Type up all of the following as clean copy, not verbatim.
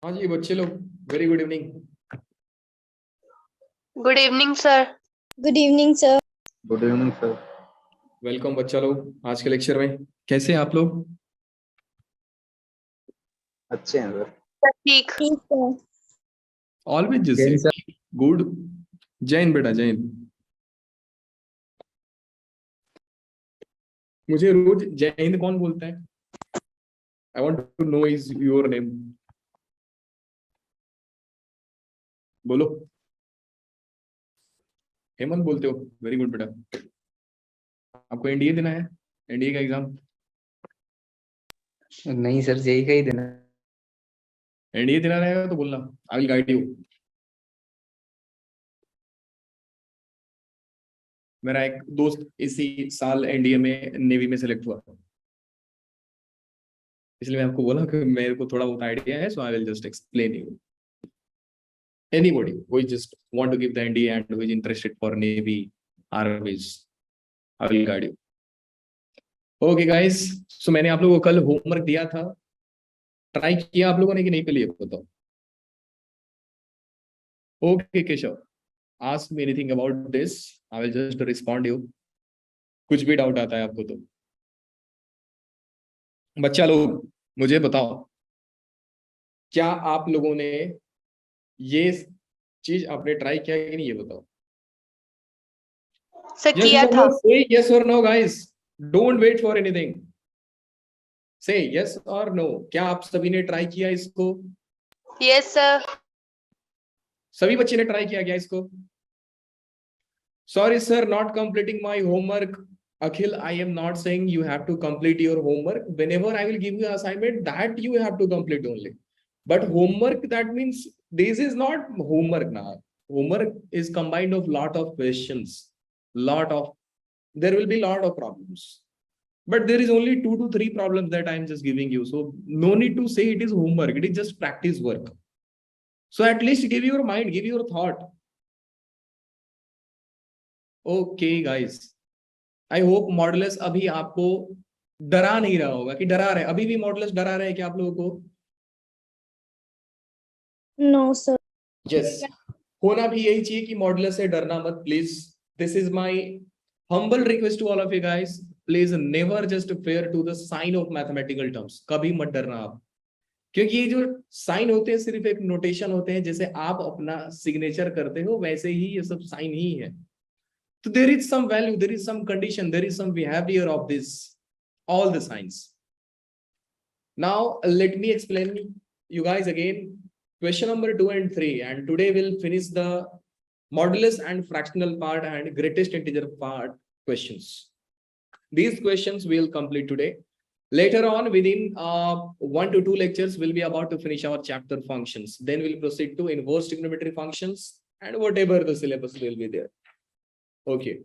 हाँ जी बच्चे लोग, very good evening. Good evening sir. Good evening sir. Good evening sir. Welcome बच्चा लोग आज के लेक्चर में। कैसे हैं आप लोग? अच्छे हैं सर। ठीक। ठीक है। ऑलवेज जैन जैसे सर। गुड। जैन बेटा जैन। मुझे रोज जैन कौन बोलता है? I want to know is your name. बोलो। हेमंत बोलते हो, वेरी गुड बेटा। आपको एनडीए देना है? एनडीए का एग्जाम? नहीं सर, जेई का ही देना। एनडीए देना रहेगा तो बोलना, आई विल गाइड यू। मेरा एक दोस्त इसी साल एनडीए में नेवी में सेलेक्ट हुआ, इसलिए मैं आपको बोला कि मेरे को थोड़ा बहुत आइडिया है, so I will just explain you. Anybody who just want to give the NDA and who is interested for Navy, Armies, I will guide you. Okay guys, so मैंने आप लोगों को कल होमवर्क दिया था, ट्राई किया आप लोगों ने कि नहीं पहले ये बताओ। Okay Keshav, ask me anything about this, I will just respond you. कुछ भी डाउट आता है आपको तो बच्चा लोग मुझे बताओ, क्या आप लोगों ने ये चीज आपने ट्राई किया कि नहीं, ये बताओ। सर किया था। Say yes or no guys, don't wait for anything. Say yes और नो, क्या आप सभी ने ट्राई किया इसको? Yes sir. सभी बच्चे ने ट्राई किया क्या इसको? Sorry sir, not completing my homework. Akhil, I am not saying you have to complete your homework. Whenever I will give you assignment that you have to complete only, but homework that means this is not homework ना। Homework is combined of lot of questions, lot of, there will be lot of problems, but there is only 2 to 3 problems that I am just giving you, so no need to say it is homework, it is just practice work. So at least give your mind, give your thought. Okay guys, I hope modulus अभी आपको डरा नहीं रहा होगा कि डरा रहे, अभी भी modulus डरा रहे हैं कि आप लोगों को? No sir. yes, होना भी यही चाहिए कि modulus से डरना मत please. This is my humble request to all of you guys, please never just fear to the sign of mathematical terms, कभी मत डरना आप, क्योंकि ये जो साइन होते हैं सिर्फ एक नोटेशन होते हैं, जैसे आप अपना सिग्नेचर करते हो वैसे ही ये सब साइन ही है। तो there is some value, there is some condition, there is some behaviour of this all the signs. Now let me explain you guys again question number 2 and 3, and today we'll finish the modulus and fractional part and greatest integer part questions. These questions we'll complete today. Later on, within 1 to 2 lectures, we'll be about to finish our chapter functions. Then we'll proceed to inverse trigonometry functions and whatever the syllabus will be there. Okay.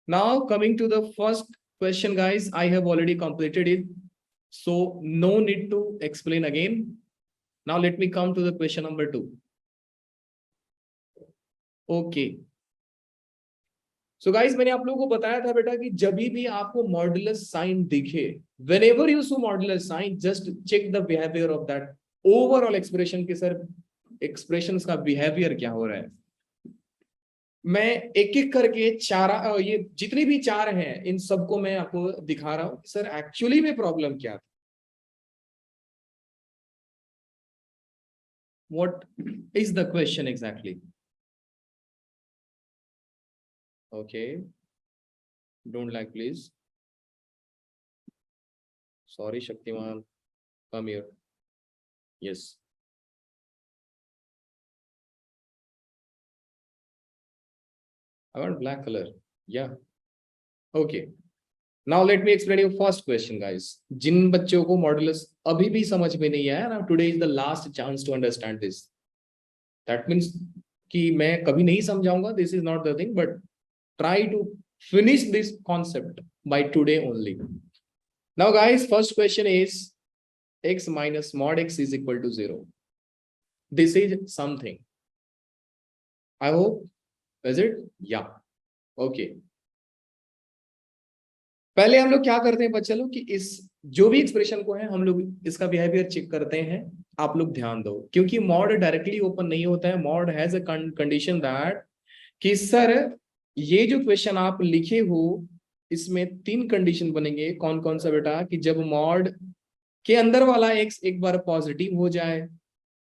Now coming to the first question, guys, I have already completed it, so no need to explain again. Now let me come to the question number 2. Okay. So guys, मैंने आप लोगों को बताया था बेटा कि जब भी आपको मॉड्यूलस साइन दिखे, whenever you see modulus sign, just check the behaviour of that overall expression के सर एक्सप्रेशंस का बिहेवियर क्या हो रहा है। मैं एक एक करके ये जितनी भी चार हैं इन सबको मैं आपको दिखा रहा हूं सर एक्चुअली में प्रॉब्लम क्या था, what is the question exactly. Okay, don't like please. Sorry Shaktiman, come here. Yes, I want black color. Yeah, okay. Now let me explain you first question, guys. जिन बच्चों को modulus अभी भी समझ में नहीं आया ना, today is the last chance to understand this. That means कि मैं कभी नहीं समझाऊंगा, this is not the thing, but try to finish this concept by today only. Now guys, first question is x minus mod x is equal to 0. This is something, I hope, is it? Yeah, okay. पहले हम लोग क्या करते हैं बच्चे लोग कि इस जो भी एक्सप्रेशन को है हम लोग इसका बिहेवियर चेक करते हैं, आप लोग ध्यान दो, क्योंकि मॉड डायरेक्टली ओपन नहीं होता है। Mod has a condition that कि सर ये जो क्वेश्चन आप लिखे हो इसमें 3 कंडीशन बनेंगे। कौन कौन सा बेटा? कि जब मॉड के अंदर वाला x एक बार पॉजिटिव हो जाए,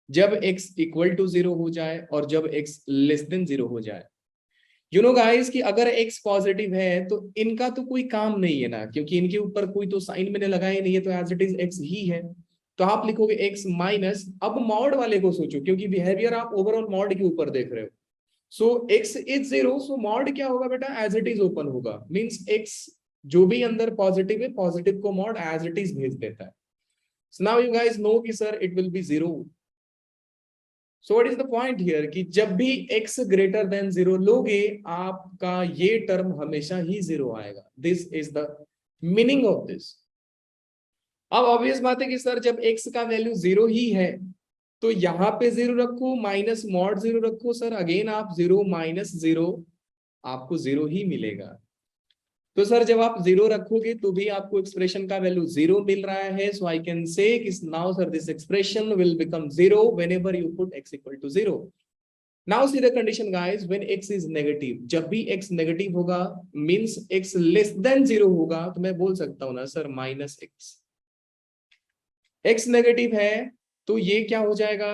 जब x इक्वल टू 0 हो जाए, और जब x लेस देन 0 हो जाए। यू नो गाइस कि अगर x पॉजिटिव है तो इनका तो कोई काम नहीं है ना, क्योंकि इनके ऊपर कोई तो साइन मैंने लगाया नहीं है, तो एज इट इज x ही है। तो आप लिखोगे x माइनस, अब मॉड वाले को सोचो, क्योंकि बिहेवियर आप ओवरऑल मॉड के ऊपर देख रहे हो। सो x इज 0, सो मॉड क्या होगा बेटा? एज इट इज ओपन होगा। मींस x जो भी अंदर पॉजिटिव है, पॉजिटिव को मॉड एज इट इज भेज देता है। So now you guys know कि sir it will be 0. So what is the point here? कि जब भी x greater than 0 लोगे, आपका ये टर्म हमेशा ही 0 आएगा। This is the meaning of this. अब ऑब्वियस बात है कि सर जब x का वैल्यू 0 ही है तो यहाँ पे 0 रखो, माइनस मॉड 0 रखो, सर अगेन आप 0 माइनस 0, आपको 0 ही मिलेगा। तो सर जब आप 0 रखोगे तो भी आपको एक्सप्रेशन का वैल्यू 0 मिल रहा है। So I can say now sir this expression will become 0 whenever you put x equal to 0। Now see the condition guys, when x is negative, जब भी x नेगेटिव होगा मींस x लेस देन 0 होगा, तो मैं बोल सकता हूं ना सर माइनस x नेगेटिव है तो ये क्या हो जाएगा?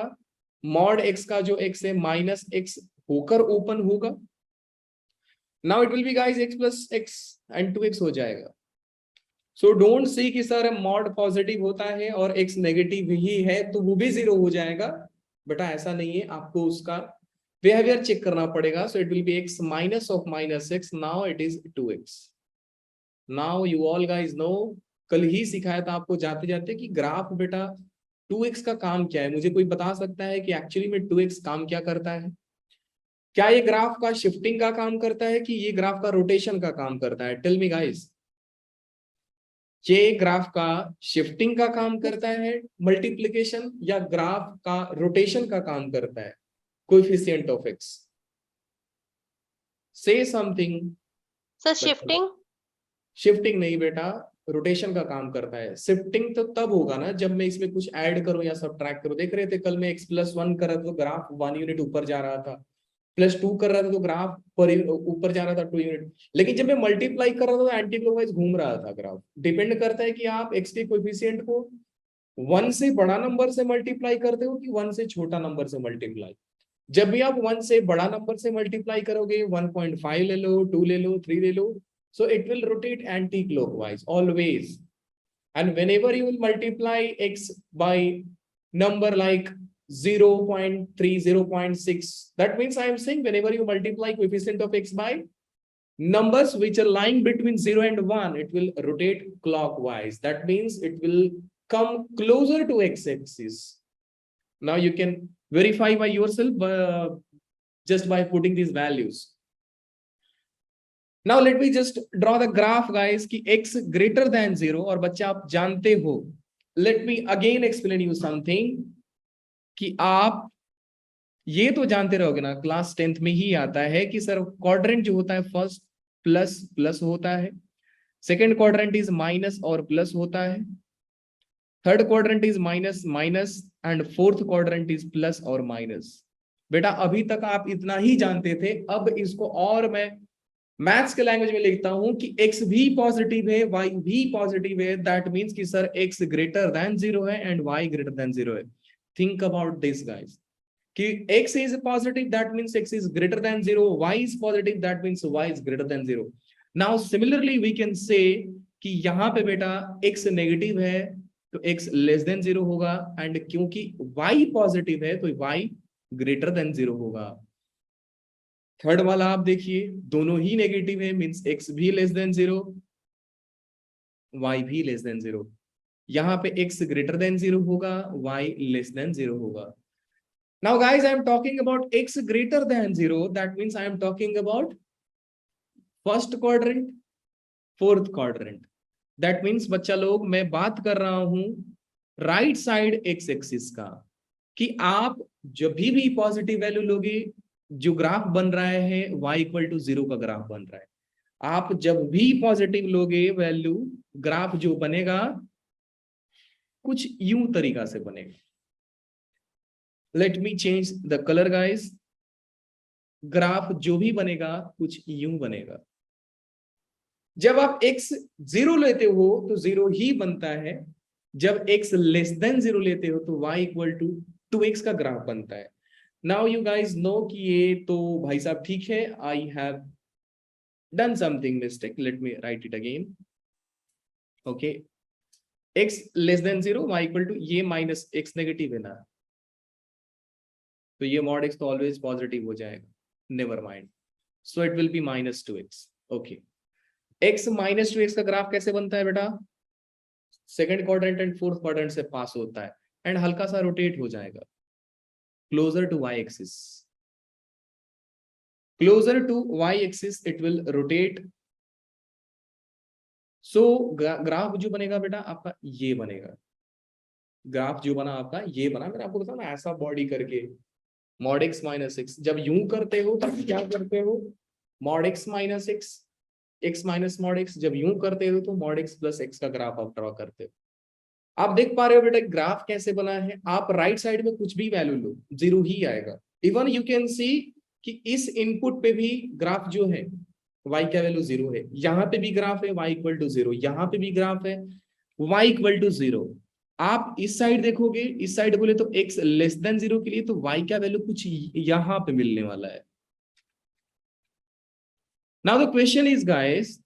मॉड x का जो x है माइनस x होकर ओपन होगा। Now it will be guys x plus x and 2x हो जाएगा। So don't see कि सर मॉड पॉजिटिव होता है और x नेगेटिव ही है तो वो भी 0 हो जाएगा। बेटा ऐसा नहीं है, आपको उसका बिहेवियर चेक करना पड़ेगा। So it will be x minus of minus x, now it is 2x। Now you all guys know, कल ही सिखाया था आपको जाते जाते कि ग्राफ बेटा 2x का काम क्या है। मुझे कोई बता सकता है कि एक्चुअली में 2x काम क्या करता है? क्या ये ग्राफ का शिफ्टिंग का काम करता है कि ये ग्राफ का रोटेशन का काम करता है? टेल मी गाइस, ये ग्राफ का शिफ्टिंग का काम करता है, मल्टीप्लिकेशन, या ग्राफ का रोटेशन का काम करता है? कोएफिशिएंट ऑफ x, से समथिंग। Sir shifting. शिफ्टिंग नहीं बेटा, रोटेशन का काम करता है। शिफ्टिंग तो तब होगा ना जब मैं इसमें कुछ ऐड करूं या सब्ट्रैक्ट करूं। देख रहे थे कल मैं x+1 कर रहा था तो ग्राफ 1 यूनिट ऊपर जा रहा था, +2 कर रहा था तो ग्राफ पर ऊपर जा रहा था 2 यूनिट। लेकिन जब मैं मल्टीप्लाई कर रहा था तो एंटी क्लॉकवाइज घूम रहा था ग्राफ। डिपेंड करता है कि आप x के कोएफिशिएंट को 1 से बड़ा नंबर से मल्टीप्लाई करते हो कि 1 से छोटा नंबर से मल्टीप्लाई। जब भी आप 1 से बड़ा नंबर से मल्टीप्लाई करोगे, 1.5 ले लो, 2 ले लो, 3 ले लो, so it will rotate anti-clockwise always. And whenever you will multiply x by number like 0.3, 0.6, that means I am saying whenever you multiply coefficient of x by numbers which are lying between 0 and 1, it will rotate clockwise. That means it will come closer to x-axis. Now you can verify by yourself just by putting these values. Now let me just draw the graph guys कि x greater than 0, और बच्चे आप जानते हो, let me again explain you something कि आप ये तो जानते रहोगे ना, क्लास 10th में ही आता है कि सर क्वाड्रेंट जो होता है फर्स्ट प्लस प्लस होता है, सेकेंड क्वाड्रेंट इज माइनस और प्लस होता है, third quadrant is minus minus, and fourth quadrant is plus और माइनस। बेटा अभी तक आप इतना ही जानते थे, अब इसको और मैं मैथ्स के लैंग्वेज में लिखता हूं कि x भी पॉजिटिव है, y भी पॉजिटिव है। दैट मींस कि सर x ग्रेटर देन 0 है एंड y ग्रेटर देन 0 है। थिंक अबाउट दिस गाइस कि x is positive, that means x is greater than 0, y is positive, that means y is greater than 0। Now similarly we can say कि यहाँ पे बेटा x negative है तो x less than 0 होगा, and क्योंकि y positive है तो y ग्रेटर देन 0 होगा। थर्ड वाला आप देखिए, दोनों ही नेगेटिव है, मींस x भी लेस देन 0, y भी लेस देन 0। यहाँ पे x ग्रेटर देन 0 होगा, y लेस देन 0 होगा। Now guys I am talking about x greater than 0, that means I am talking about first quadrant, fourth quadrant. That means बच्चा लोग मैं बात कर रहा हूं राइट साइड x एक्सिस का, कि आप जब भी पॉजिटिव वैल्यू लोगे, जो ग्राफ बन रहा है y इक्वल टू 0 का ग्राफ बन रहा है। आप जब भी पॉजिटिव लोगे वैल्यू, ग्राफ जो बनेगा कुछ यूं तरीका से बनेगा। Let me change the colour guys. Graph जो भी बनेगा कुछ यूं बनेगा। जब आप x 0 लेते हो तो 0 ही बनता है, जब x लेस देन 0 लेते हो तो y इक्वल टू 2x का ग्राफ बनता है। नाउ यू गाइज नो कि ये तो भाई साहब ठीक है, I have done something mistake, let me write it again. Okay, x less than 0 y equal to, ये माइनस x नेगेटिव है ना, तो ये मॉड x तो ऑलवेज पॉजिटिव हो जाएगा, never mind, so it will be minus 2x। Okay, x minus 2x का graph कैसे बनता है बेटा? Second quadrant and fourth quadrant से पास होता है एंड हल्का सा रोटेट हो जाएगा closer to y axis. Closer to y axis it will rotate. So graph जो बनेगा बेटा आपका ये बनेगा। ग्राफ जो बना आपका ये बना, मैंने आपको बताया ना ऐसा बॉडी करके मॉड x माइनस एक्स। जब यूं करते हो तब क्या करते हो? Mod x minus x, x minus mod x। जब यूं करते हो तो मॉड x प्लस x का ग्राफ आप ड्रॉ करते हो। आप देख पा रहे हो बेटा ग्राफ कैसे बना है? आप राइट साइड में कुछ भी वैल्यू लो, 0 ही आएगा। इवन यू कैन सी कि इस इनपुट पे भी ग्राफ जो है y का वैल्यू 0 है, यहाँ पे भी ग्राफ है y इक्वल टू 0, यहाँ पे भी ग्राफ है y इक्वल टू 0। आप इस साइड देखोगे, इस साइड बोले तो x लेस देन 0 के लिए तो y का वैल्यू कुछ यहाँ पे मिलने वाला है। Now the question is guys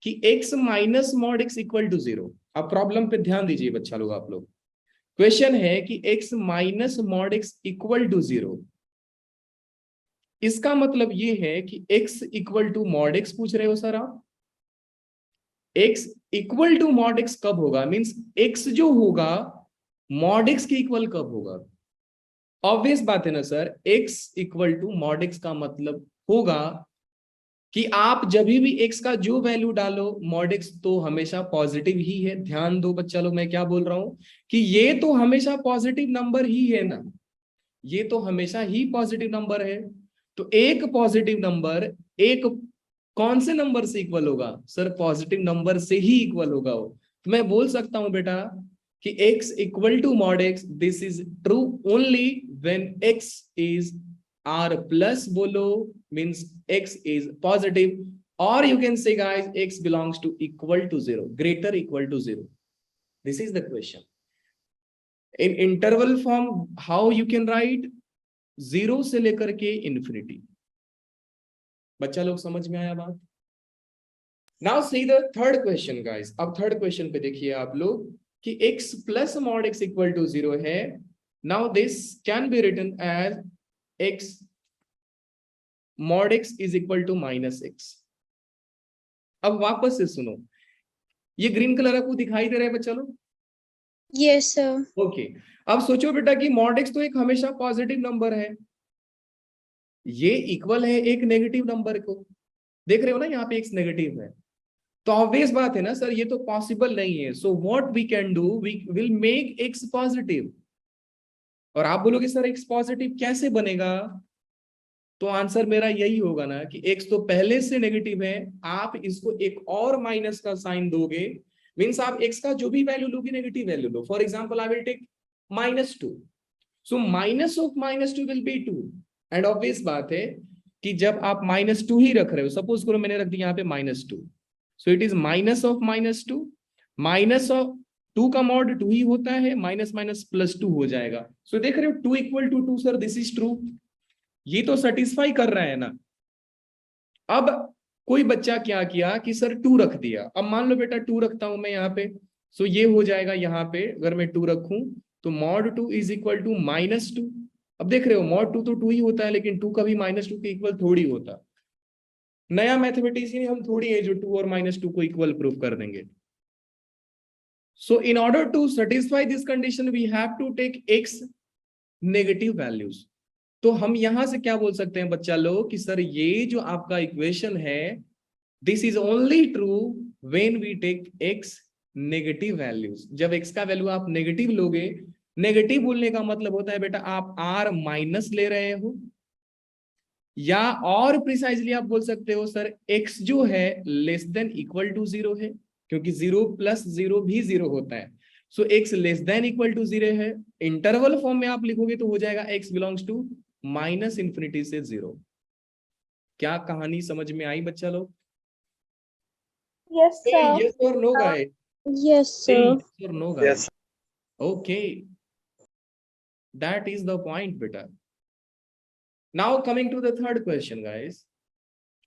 कि x minus mod x equal to 0। अब प्रॉब्लम पे ध्यान दीजिए बच्चा लोग, आप लोग। क्वेश्चन है कि x minus mod x equal to 0। इसका मतलब ये है कि x equal to mod x पूछ रहे हो सर आप। x equal to mod x कब होगा? मींस x जो होगा मॉड x के इक्वल कब होगा? ऑब्वियस बात है ना sir, x equal to mod x का मतलब होगा कि आप जब भी x का जो वैल्यू डालो मॉड x तो हमेशा पॉजिटिव ही है। ध्यान दो बच्चा लोग, मैं क्या बोल रहा हूं कि ये तो हमेशा पॉजिटिव नंबर ही है ना, ये तो हमेशा ही पॉजिटिव नंबर है। तो एक पॉजिटिव नंबर एक कौन से नंबर से इक्वल होगा? सर पॉजिटिव नंबर से ही इक्वल होगा वो। तो मैं बोल सकता हूं बेटा कि x equal to mod x, this is true only when x is r plus बोलो, means x is positive, or you can say guys x belongs to equal to 0, greater equal to 0. This is the question. In interval form how you can write? 0 से लेकर के infinity। बच्चा लोग समझ में आया बात? Now see the third question guys। अब थर्ड क्वेश्चन पे देखिए आप लोग कि x plus mod x equal to 0 है। Now this can be written as x mod x is equal to minus x। अब वापस से सुनो, ये ग्रीन कलर आपको दिखाई दे रहा है बच्चा लोग? Yes, sir. ओके, अब सोचो बेटा कि mod x तो एक हमेशा पॉजिटिव नंबर है, ये इक्वल है एक नेगेटिव नंबर को। देख रहे हो ना यहाँ पे x नेगेटिव है, तो ऑब्वियस बात है ना सर ये तो पॉसिबल नहीं है। So what we can do, we will make x positive. और आप बोलोगे सर x पॉजिटिव कैसे बनेगा? तो आंसर मेरा यही होगा ना कि x तो पहले से नेगेटिव है, आप इसको एक और माइनस का साइन दोगे, मींस आप x का जो भी वैल्यू लोगे नेगेटिव वैल्यू लो। For example I will take -2, so minus of -2 will be 2। And obvious बात है कि जब आप -2 ही रख रहे हो, सपोज करो मैंने रख दिया यहाँ पे -2, सो it is minus of -2, minus of 2 का मॉड 2 ही होता है, माइनस माइनस प्लस 2 हो जाएगा। सो देख रहे हो 2 equal to 2 sir, this is true, ये तो सेटिस्फाई कर रहा है ना। अब कोई बच्चा क्या किया कि सर 2 रख दिया। अब मान लो बेटा 2 रखता हूं मैं यहाँ पे, सो ये हो जाएगा यहाँ पे अगर मैं 2 रखूं तो mod 2 इज इक्वल टू -2। अब देख रहे हो mod 2 तो 2 ही होता है, लेकिन 2 कभी -2 के इक्वल थोड़ी होता। नया मैथमेटिशियन हम थोड़ी है जो 2 और -2 को इक्वल प्रूव कर देंगे। So in order to satisfy this condition we have to take x negative values. तो हम यहां से क्या बोल सकते हैं बच्चा लोग कि सर ये जो आपका इक्वेशन है this is only true when we take x negative values. जब x का वैल्यू आप नेगेटिव लोगे, नेगेटिव बोलने का मतलब होता है बेटा आप r माइनस ले रहे हो, या और प्रिसाइजली आप बोल सकते हो सर x जो है लेस देन इक्वल टू 0 है, क्योंकि 0 प्लस 0 भी 0 होता है। So x less than equal to 0 है, इंटरवल फॉर्म में आप लिखोगे तो हो जाएगा x belongs to minus infinity से 0। क्या कहानी समझ में आई बच्चा लोग? Yes, sir. यस और no guys, Yes, sir. Yes और no guys. Okay, that is the point बेटा। Now coming to the third question guys,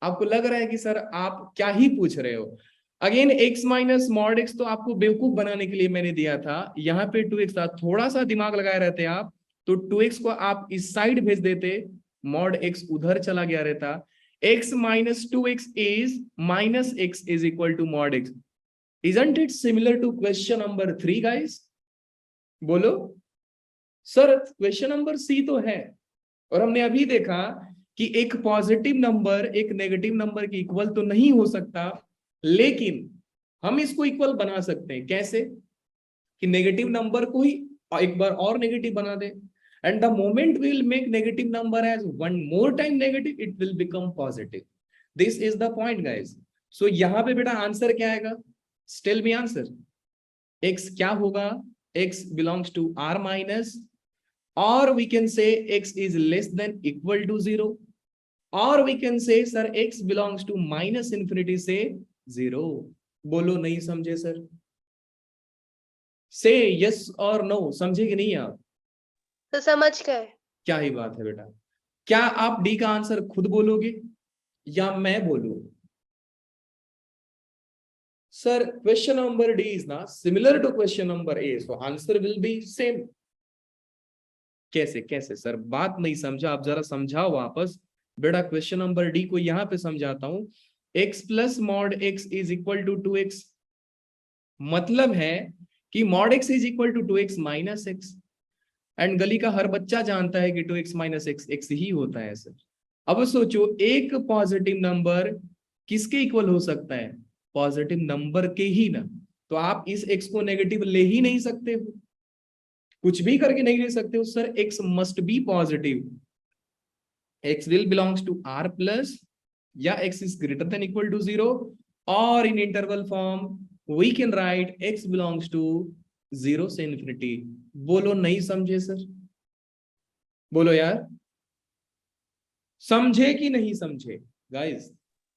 आपको लग रहा है कि सर आप क्या ही पूछ रहे हो। Again x minus mod x तो आपको बेवकूफ बनाने के लिए मैंने दिया था, यहाँ पे 2x था, थोड़ा सा दिमाग लगाए रहते आप तो 2x को आप इस साइड भेज देते, मॉड x उधर चला गया रहता। x minus 2x is minus x is equal to mod x। Isn't it similar to question number 3 guys? बोलो सर, क्वेश्चन नंबर सी तो है, और हमने अभी देखा कि एक पॉजिटिव नंबर एक नेगेटिव नंबर के इक्वल तो नहीं हो सकता, लेकिन हम इसको इक्वल बना सकते हैं। कैसे? कि नेगेटिव नंबर को ही एक बार और नेगेटिव बना दे, and the moment will make negative number as one more time negative, it will become positive. This is the point guys. So यहां पे बेटा आंसर क्या आएगा? Tell me answer. x क्या होगा? x belongs to r minus, or we can say x is less than equal to 0, or we can say sir x belongs to minus infinity से 0। बोलो नहीं समझे सर? से yes or no, समझे कि नहीं आप? तो समझ गए। क्या ही बात है बेटा। क्या आप डी का आंसर खुद बोलोगे या मैं बोलूं? Sir, question number D is ना similar to question number A, so answer will be same। कैसे कैसे सर, बात नहीं समझा, आप जरा समझाओ वापस बेटा। क्वेश्चन नंबर डी को यहाँ पे समझाता हूँ। x plus mod x is equal to 2x, मतलब है कि mod x is equal to 2x minus x, and गली का हर बच्चा जानता है कि 2x माइनस x x ही होता है सर। अब सोचो एक पॉजिटिव नंबर किसके इक्वल हो सकता है? पॉजिटिव नंबर के ही ना। तो आप इस x को नेगेटिव ले ही नहीं सकते हो, कुछ भी करके नहीं ले सकते हो sir. x must be positive, x will belongs to r plus, या x is greater than equal to 0, or in interval form we can write x belongs to 0 से infinity। बोलो नहीं समझे सर? बोलो यार, समझे कि नहीं समझे गाइस?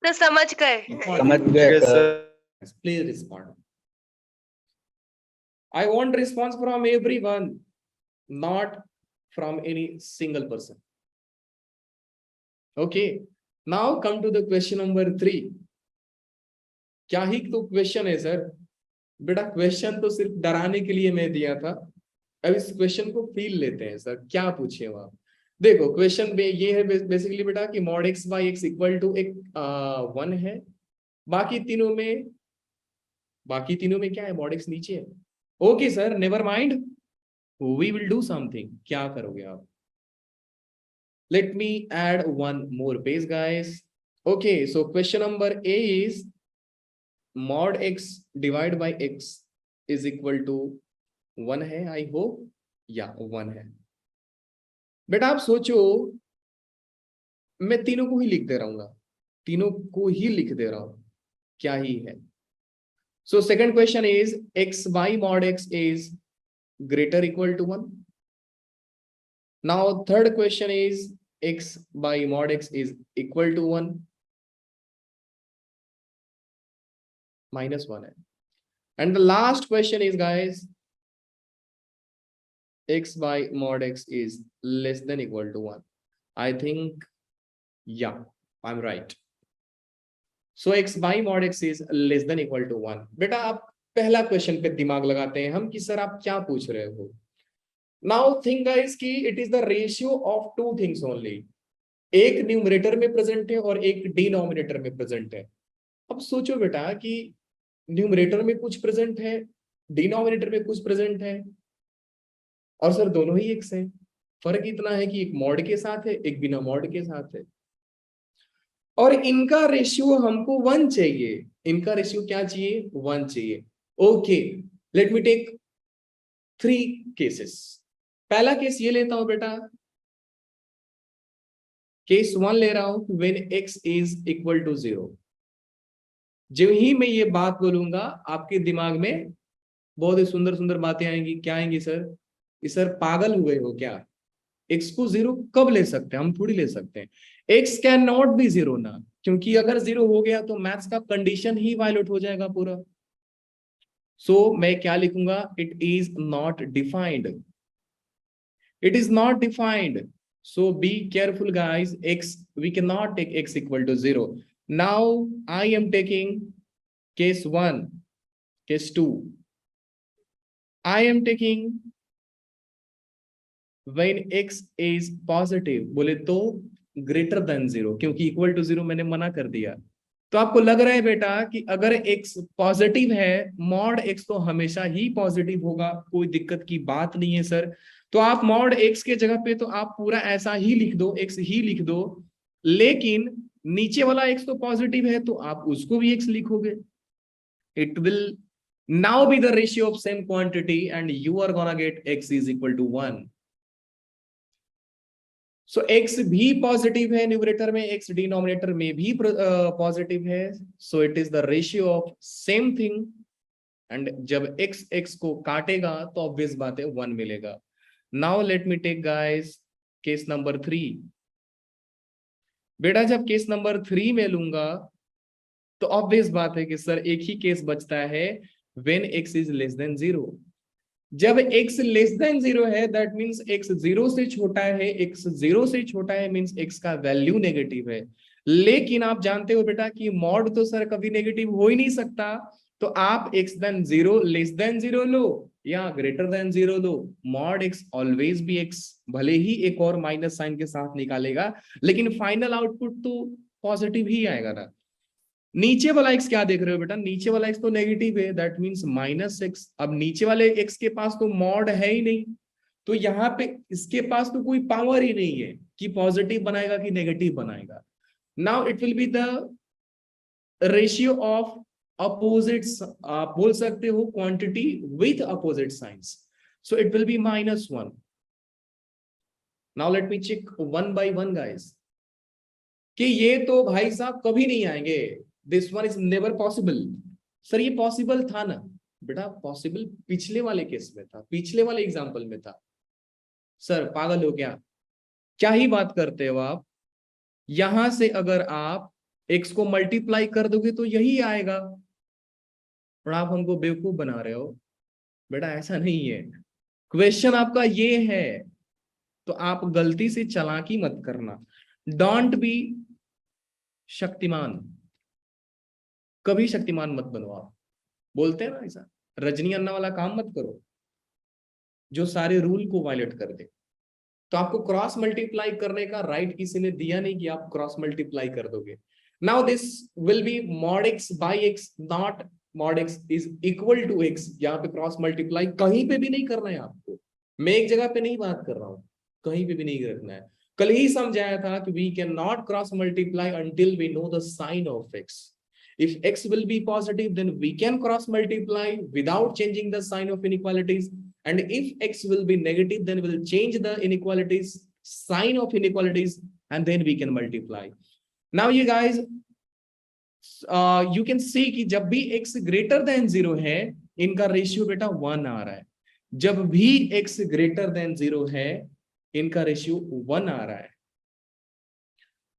तो समझ गए। समझ गए sir. Please respond. I want response from everyone, not from any single person. Okay, now come to the question number 3। क्या ही तो क्वेश्चन है सर बेटा, क्वेश्चन तो सिर्फ डराने के लिए मैं दिया था। अब इस क्वेश्चन को फील लेते हैं सर, क्या पूछे हो आप। देखो क्वेश्चन में ये है बेसिकली बेटा कि mod x by x equal to एक 1 है, बाकी तीनों में क्या है? मॉड x नीचे है। Okay sir, never mind, we will do something. क्या करोगे आप? Let me add one more page guys। Okay, so question number A is mod x divided by x is equal to 1 है, I hope, या 1 है। बेटा आप सोचो, मैं तीनों को ही लिख दे रहा हूं, क्या ही है। So second question is x by mod x is greater equal to 1। Now third question is x by mod x is equal to 1 minus 1 है, and the last question is guys x by mod x is less than equal to 1। I think yeah, I'm right। So x by mod x is less than equal to 1। बेटा आप पहला question पे दिमाग लगाते हैं हम कि sir आप क्या पूछ रहे हो। Now think guys कि it is the ratio of two things only। एक न्यूमरेटर में प्रेजेंट है और एक डिनोमिनेटर में प्रेजेंट है। अब सोचो बेटा कि न्यूमरेटर में कुछ प्रेजेंट है, डिनोमिनेटर में कुछ प्रेजेंट है, और सर दोनों ही x है। फर्क इतना है कि एक मॉड के साथ है, एक बिना मॉड के साथ है, और इनका रेशियो हमको 1 चाहिए। इनका रेशियो क्या चाहिए? 1 चाहिए। Okay, let me take 3 cases. पहला केस ये लेता हूं बेटा, केस 1 ले रहा हूं, when x is equal to 0। जो ही मैं ये बात बोलूंगा आपके दिमाग में बहुत ही सुंदर सुंदर बातें आएंगी। क्या आएंगी सर? कि सर पागल हुए हो क्या, एक्स को जीरो कब ले सकते हैं? हम थोड़ी ले सकते हैं। X can not be zero ना, क्योंकि अगर जीरो हो गया तो मैथ्स का कंडीशन ही वायलेट हो जाएगा पूरा। सो मैं क्या लिखूंगा? It is not defined, it is not defined. So be careful guys. X, we cannot take x equal to 0. Now I am taking case 1, case 2. I am taking when x is positive, बोले तो greater than 0, क्योंकि equal to 0 मैंने मना कर दिया। तो आपको लग रहा है बेटा कि अगर x पॉजिटिव है, मॉड x तो हमेशा ही पॉजिटिव होगा, कोई दिक्कत की बात नहीं है सर। तो आप मॉड x के जगह पे तो आप पूरा ऐसा ही लिख दो, x ही लिख दो, लेकिन नीचे वाला x तो पॉजिटिव है तो आप उसको भी x लिखोगे। It will now be the ratio of same quantity and you are gonna get x is equal to 1। So x भी पॉजिटिव है न्यूमरेटर में, x डिनोमिनेटर में भी पॉजिटिव है। So it is the ratio of same thing, and जब x x को काटेगा तो ऑब्वियस बात है 1 मिलेगा। Now let me take guys case number 3। बेटा जब केस नंबर 3 में लूंगा तो ऑब्वियस बात है कि सर एक ही केस बचता है, when x is less than 0। जब x लेस देन 0 है दैट मींस x 0 से छोटा है, x 0 से छोटा है मींस x का वैल्यू नेगेटिव है। लेकिन आप जानते हो बेटा कि मॉड तो सर कभी नेगेटिव हो ही नहीं सकता, तो आप x देन 0 लेस देन 0 लो या greater than 0 low, mod x always be x, भले ही एक और माइनस साइन के साथ निकालेगा लेकिन फाइनल आउटपुट तो पॉजिटिव ही आएगा ना। नीचे वाला x क्या देख रहे हो बेटा? नीचे वाला x तो नेगेटिव है, दैट मींस -x। अब नीचे वाले x के पास तो मॉड है ही नहीं, तो यहाँ पे इसके पास तो कोई पावर ही नहीं है कि पॉजिटिव बनाएगा कि नेगेटिव बनाएगा। Now it will be the ratio of opposites, आप बोल सकते हो quantity with opposite signs, so it will be -1। Now let me check one by one guys, कि ये तो भाई साहब कभी नहीं आएंगे, this one is never possible. Sir ये पॉसिबल था ना बेटा, पॉसिबल पिछले वाले केस में था, पिछले वाले एग्जांपल में था। सर पागल हो क्या, क्या ही बात करते हो आप? यहां से अगर आप x को मल्टीप्लाई कर दोगे तो यही आएगा, और आप हमको बेवकूफ बना रहे हो। बेटा ऐसा नहीं है, क्वेश्चन आपका ये है, तो आप गलती से चालाकी मत करना। डोंट बी शक्तिमान, कभी शक्तिमान मत बनो आप। बोलते हैं ना ऐसा, रजनी अन्ना वाला काम मत करो जो सारे रूल को वायलेट कर दे। तो आपको क्रॉस मल्टीप्लाई करने का राइट किसी ने दिया नहीं कि आप क्रॉस मल्टीप्लाई कर दोगे। Now this will be mod x by x, not mod x is equal to x। यहाँ पे क्रॉस मल्टीप्लाई कहीं पे भी नहीं करना है आपको, मैं एक जगह पे नहीं बात कर रहा हूँ, कहीं पे भी नहीं रखना है। कल ही समझाया था कि we can not cross multiply until we know the sign of x. If x will be positive, then we can cross multiply without changing the sign of inequalities. And if x will be negative, then we'll change the inequalities, sign of inequalities, and then we can multiply. Now you guys, you can see कि जब भी x greater than 0 है, इनका ratio बेटा 1 आ रहा है। जब भी x greater than 0 है, इनका रेशियो 1 आ रहा है।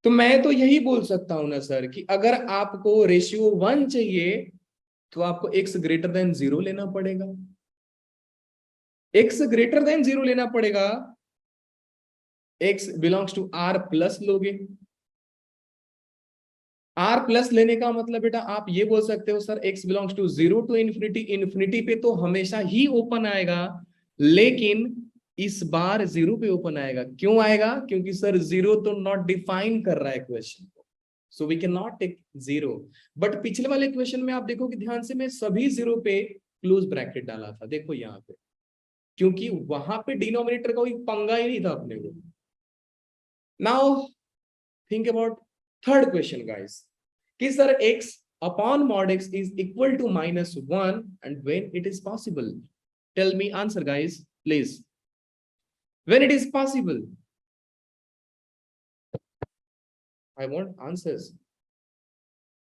तो मैं तो यही बोल सकता हूं ना सर कि अगर आपको रेशियो 1 चाहिए तो आपको x ग्रेटर देन 0 लेना पड़ेगा, x ग्रेटर देन 0 लेना पड़ेगा, x belongs to r plus लोगे। r प्लस लेने का मतलब बेटा आप ये बोल सकते हो sir x belongs to 0 to infinity, infinity पे तो हमेशा ही ओपन आएगा, लेकिन इस बार 0 पे ओपन आएगा। क्यों आएगा? क्योंकि सर 0 तो नॉट डिफाइन कर रहा है क्वेश्चन को, so we can not take 0। But पिछले वाले क्वेश्चन में आप देखो कि ध्यान से मैं सभी 0 पे क्लोज ब्रैकेट डाला था, देखो यहाँ पे, क्योंकि वहां पे डिनोमिनेटर का कोई पंगा ही नहीं था अपने को। Now think about third question guys, कि sir x upon mod x is equal to -1 and when it is possible, tell me answer guys please, when it is possible, I want answers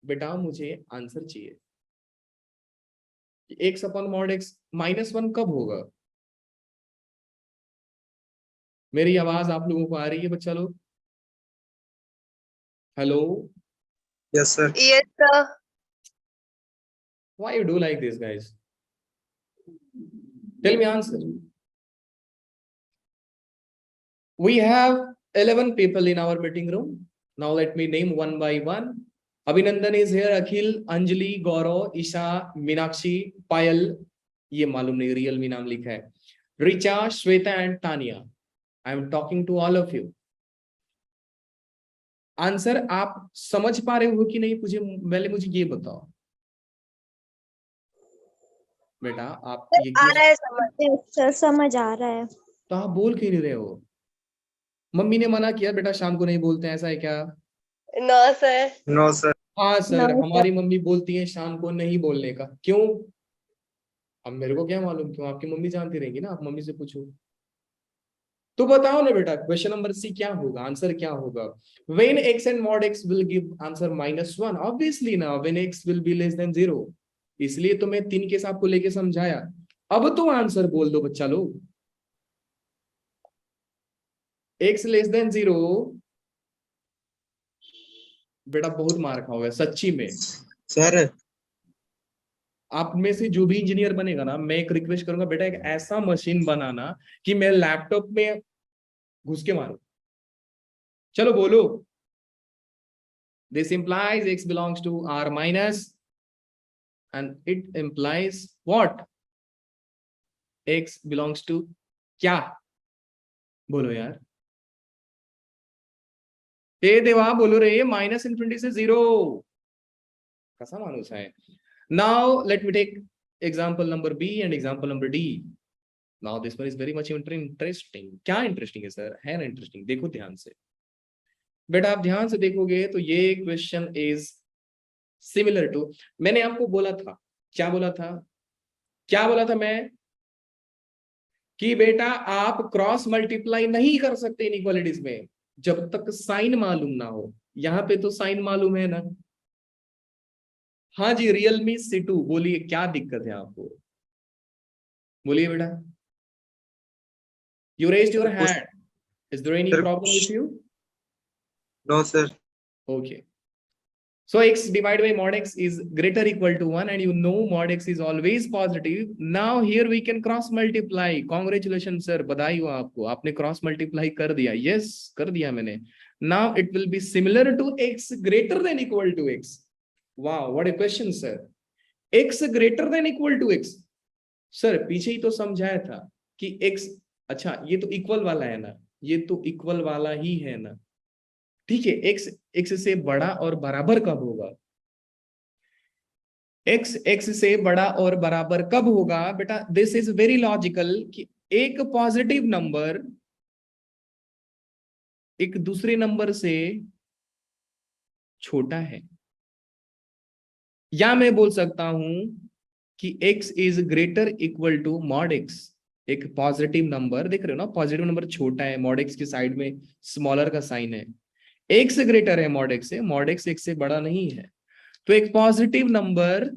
बेटा, मुझे answer चाहिए। X upon mod x -1 कब होगा? मेरी आवाज आप लोगों को आ रही है बच्चा लोग? Hello, Yes, sir. Yes, sir. why you do like this, guys? Tell me answer. We have 11 people in our meeting room. Now let me name one by one. Abhinandan is here, Akhil, Anjali, Gaurav, Isha, Meenakshi, Payal. ये मालूम नहीं real में नाम लिखा है. Richa, Shweta and Tanya. I am talking to all of you. Answer आप समझ पा रहे हो कि नहीं मुझे ये बताओ बेटा. आप ये आ रहा है समझ. Yes, sir, समझ आ रहा है. तो आप बोल क्यों नहीं रहे हो? मम्मी ने मना किया बेटा शाम को नहीं बोलते हैं, ऐसा है क्या? No, sir. No, sir. हाँ सर, No, हमारी मम्मी बोलती है शाम को नहीं बोलने का. क्यों? अब मेरे को क्या मालूम क्यों, आपकी मम्मी जानती रहेंगी ना, आप मम्मी से पूछो. तो बताओ ना बेटा, क्वेश्चन नंबर सी क्या होगा, आंसर क्या होगा? When x and mod x will give answer -1, obviously ना, when x will be less than 0. इसलिए तो मैं 3 केस आपको लेके समझाया. अब तो आंसर बोल दो बच्चा लोग. x लेस देन 0 बेटा बहुत मार खाओगे सच्ची में. Sir. आप में से जो भी इंजीनियर बनेगा ना, मैं एक रिक्वेस्ट करूंगा बेटा, एक ऐसा मशीन बनाना कि मैं लैपटॉप में घुस के मारूं. चलो बोलो. This implies x belongs to R minus and it implies what? X belongs to क्या? बोलो यार. ए देवा बोलो रे, -∞ से 0. कैसा मानुस है? Now let me take example number B and example number D. Now this one is very much interesting. क्या इंटरेस्टिंग है सर? है ना इंटरेस्टिंग? देखो ध्यान से बेटा, आप ध्यान से देखोगे तो ये क्वेश्चन इज सिमिलर टू, मैंने आपको बोला था, क्या बोला था? क्या बोला था मैं? कि बेटा आप क्रॉस मल्टीप्लाई नहीं कर सकते इनइक्वालिटीज में जब तक साइन मालूम ना हो. यहाँ पे तो साइन मालूम है ना. हाँ जी, रियलमी C2. बोलिए क्या दिक्कत है आपको? बोलिए बेटा. You raised your hand. Is there any Sir, problem with you? No, sir. Okay. So x divided by mod x is greater equal to 1 and you know mod x is always positive. Now here we can cross multiply. Congratulations sir, बधाई हो आपको, आपने cross multiply कर दिया. Yes, कर दिया मैंने. Now it will be similar to x greater than equal to x. Wow, what a question sir. x greater than equal to x. Sir पीछे ही तो समझाया था कि x, अच्छा ये तो इक्वल वाला है ना, ये तो इक्वल वाला ही है ना. ठीक है, x से बड़ा और बराबर कब होगा? x से बड़ा और बराबर कब होगा बेटा? दिस इज वेरी लॉजिकल कि एक पॉजिटिव नंबर एक दूसरे नंबर से छोटा है. या मैं बोल सकता हूं कि x is greater equal to mod x. एक पॉजिटिव नंबर, देख रहे हो ना, पॉजिटिव नंबर छोटा है, मॉड x की साइड में स्मॉलर का साइन है. x ग्रेटर है मॉड x से, मॉड x एक से बड़ा नहीं है. तो एक पॉजिटिव नंबर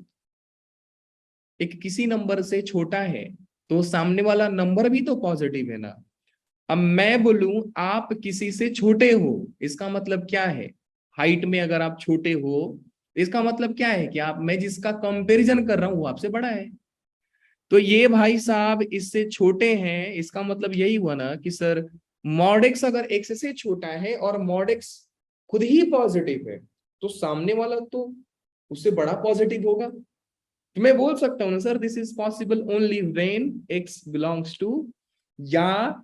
एक किसी नंबर से छोटा है तो सामने वाला नंबर भी तो पॉजिटिव है ना. अब मैं बोलूं आप किसी से छोटे हो, इसका मतलब क्या है? हाइट में अगर आप छोटे हो, इसका मतलब क्या है कि आप, मैं जिसका कंपैरिजन कर रहा हूं वो आपसे बड़ा है. तो ये भाई साहब इससे छोटे हैं, इसका मतलब यही हुआ ना कि सर मॉड एक्स अगर एक्स से छोटा है और मॉड एक्स खुद ही पॉजिटिव है तो सामने वाला तो उससे बड़ा पॉजिटिव होगा. तो मैं बोल सकता हूँ ना sir, this is possible only when x belongs to या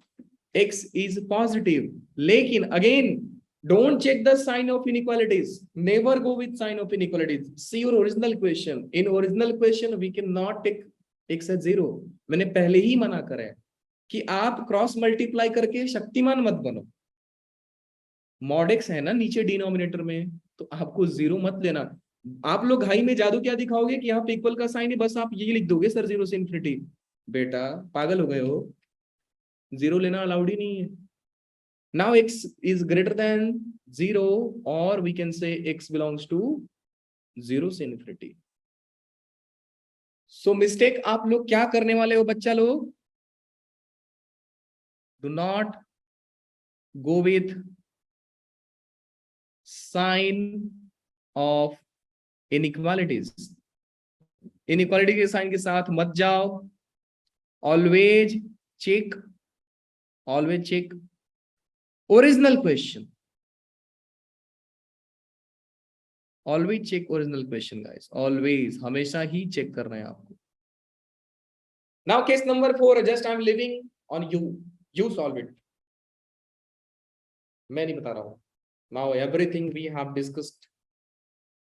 x इज पॉजिटिव. लेकिन again don't check the sign of inequalities, never go with sign of inequalities. See your original question. In original question we can not take x at 0. मैंने पहले ही मना करा है कि आप cross multiply करके शक्तिमान मत बनो. मॉड x है ना नीचे डिनोमिनेटर में, तो आपको 0 मत लेना. आप लोग हाई में जादू क्या दिखाओगे कि यहाँ पे इक्वल का साइन है, बस आप यही लिख दोगे सर 0 से इन्फिनिटी. बेटा पागल हो गए हो, 0 लेना अलाउड ही नहीं है. Now x is greater than 0 और we can say x belongs to 0 से इन्फिनिटी. सो मिस्टेक आप लोग क्या करने वाले हो बच्चा लोग? Do not go with sign of inequalities. Inequality के साइन के साथ मत जाओ। Always check, always check original question, always check original question guys, always, हमेशा ही चेक करना है आपको। Now case number 4, just I am living on you solve it. मैं नहीं बता रहा हूं। Now everything we have discussed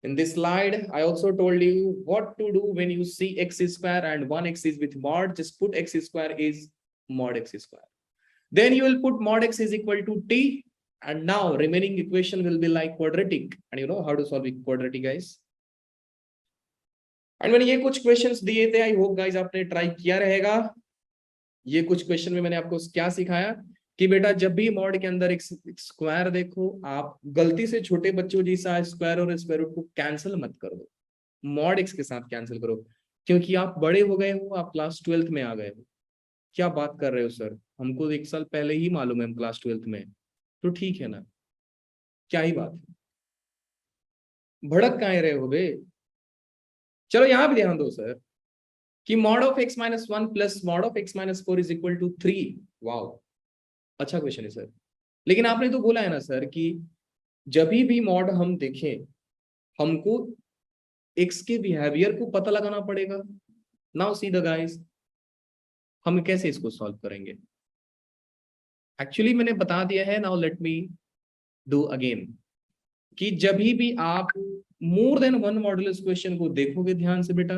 in this slide. I also told you what to do when you see x square and 1x is with mod. Just put x square is mod x square. Then you will put mod x is equal to t, and now remaining equation will be like quadratic, and you know how to solve it quadratic guys. And मैंने ये कुछ questions दिए थे, I hope guys आपने try किया रहेगा। ये कुछ question में मैंने आपको क्या सिखाया कि बेटा जब भी मॉड के अंदर एक स्क्वायर देखो, आप गलती से छोटे बच्चों जैसा स्क्वायर और स्क्वायर रूट को कैंसिल मत कर दो, मॉड एक्स के साथ कैंसिल करो, क्योंकि आप बड़े हो गए हो, आप क्लास 12th में आ गए हो। क्या बात कर रहे हो सर, हमको 1 साल पहले ही मालूम है हम क्लास 12th में, तो ठीक है ना, क्या ही बात है, भड़क काहे रहे हो बे। चलो यहां भी ध्यान दो सर कि mod of x minus 1 plus mod of x minus 4 is equal to 3। Wow, अच्छा क्वेश्चन है सर। लेकिन आपने तो बोला है ना सर कि जब भी मॉड हम देखें हमको x के बिहेवियर को पता लगाना पड़ेगा। नाउ सी द गाइस, हम कैसे इसको सॉल्व करेंगे? एक्चुअली मैंने बता दिया है, now let me do again, कि जब भी आप more than one modulus question को देखोगे ध्यान से बेटा,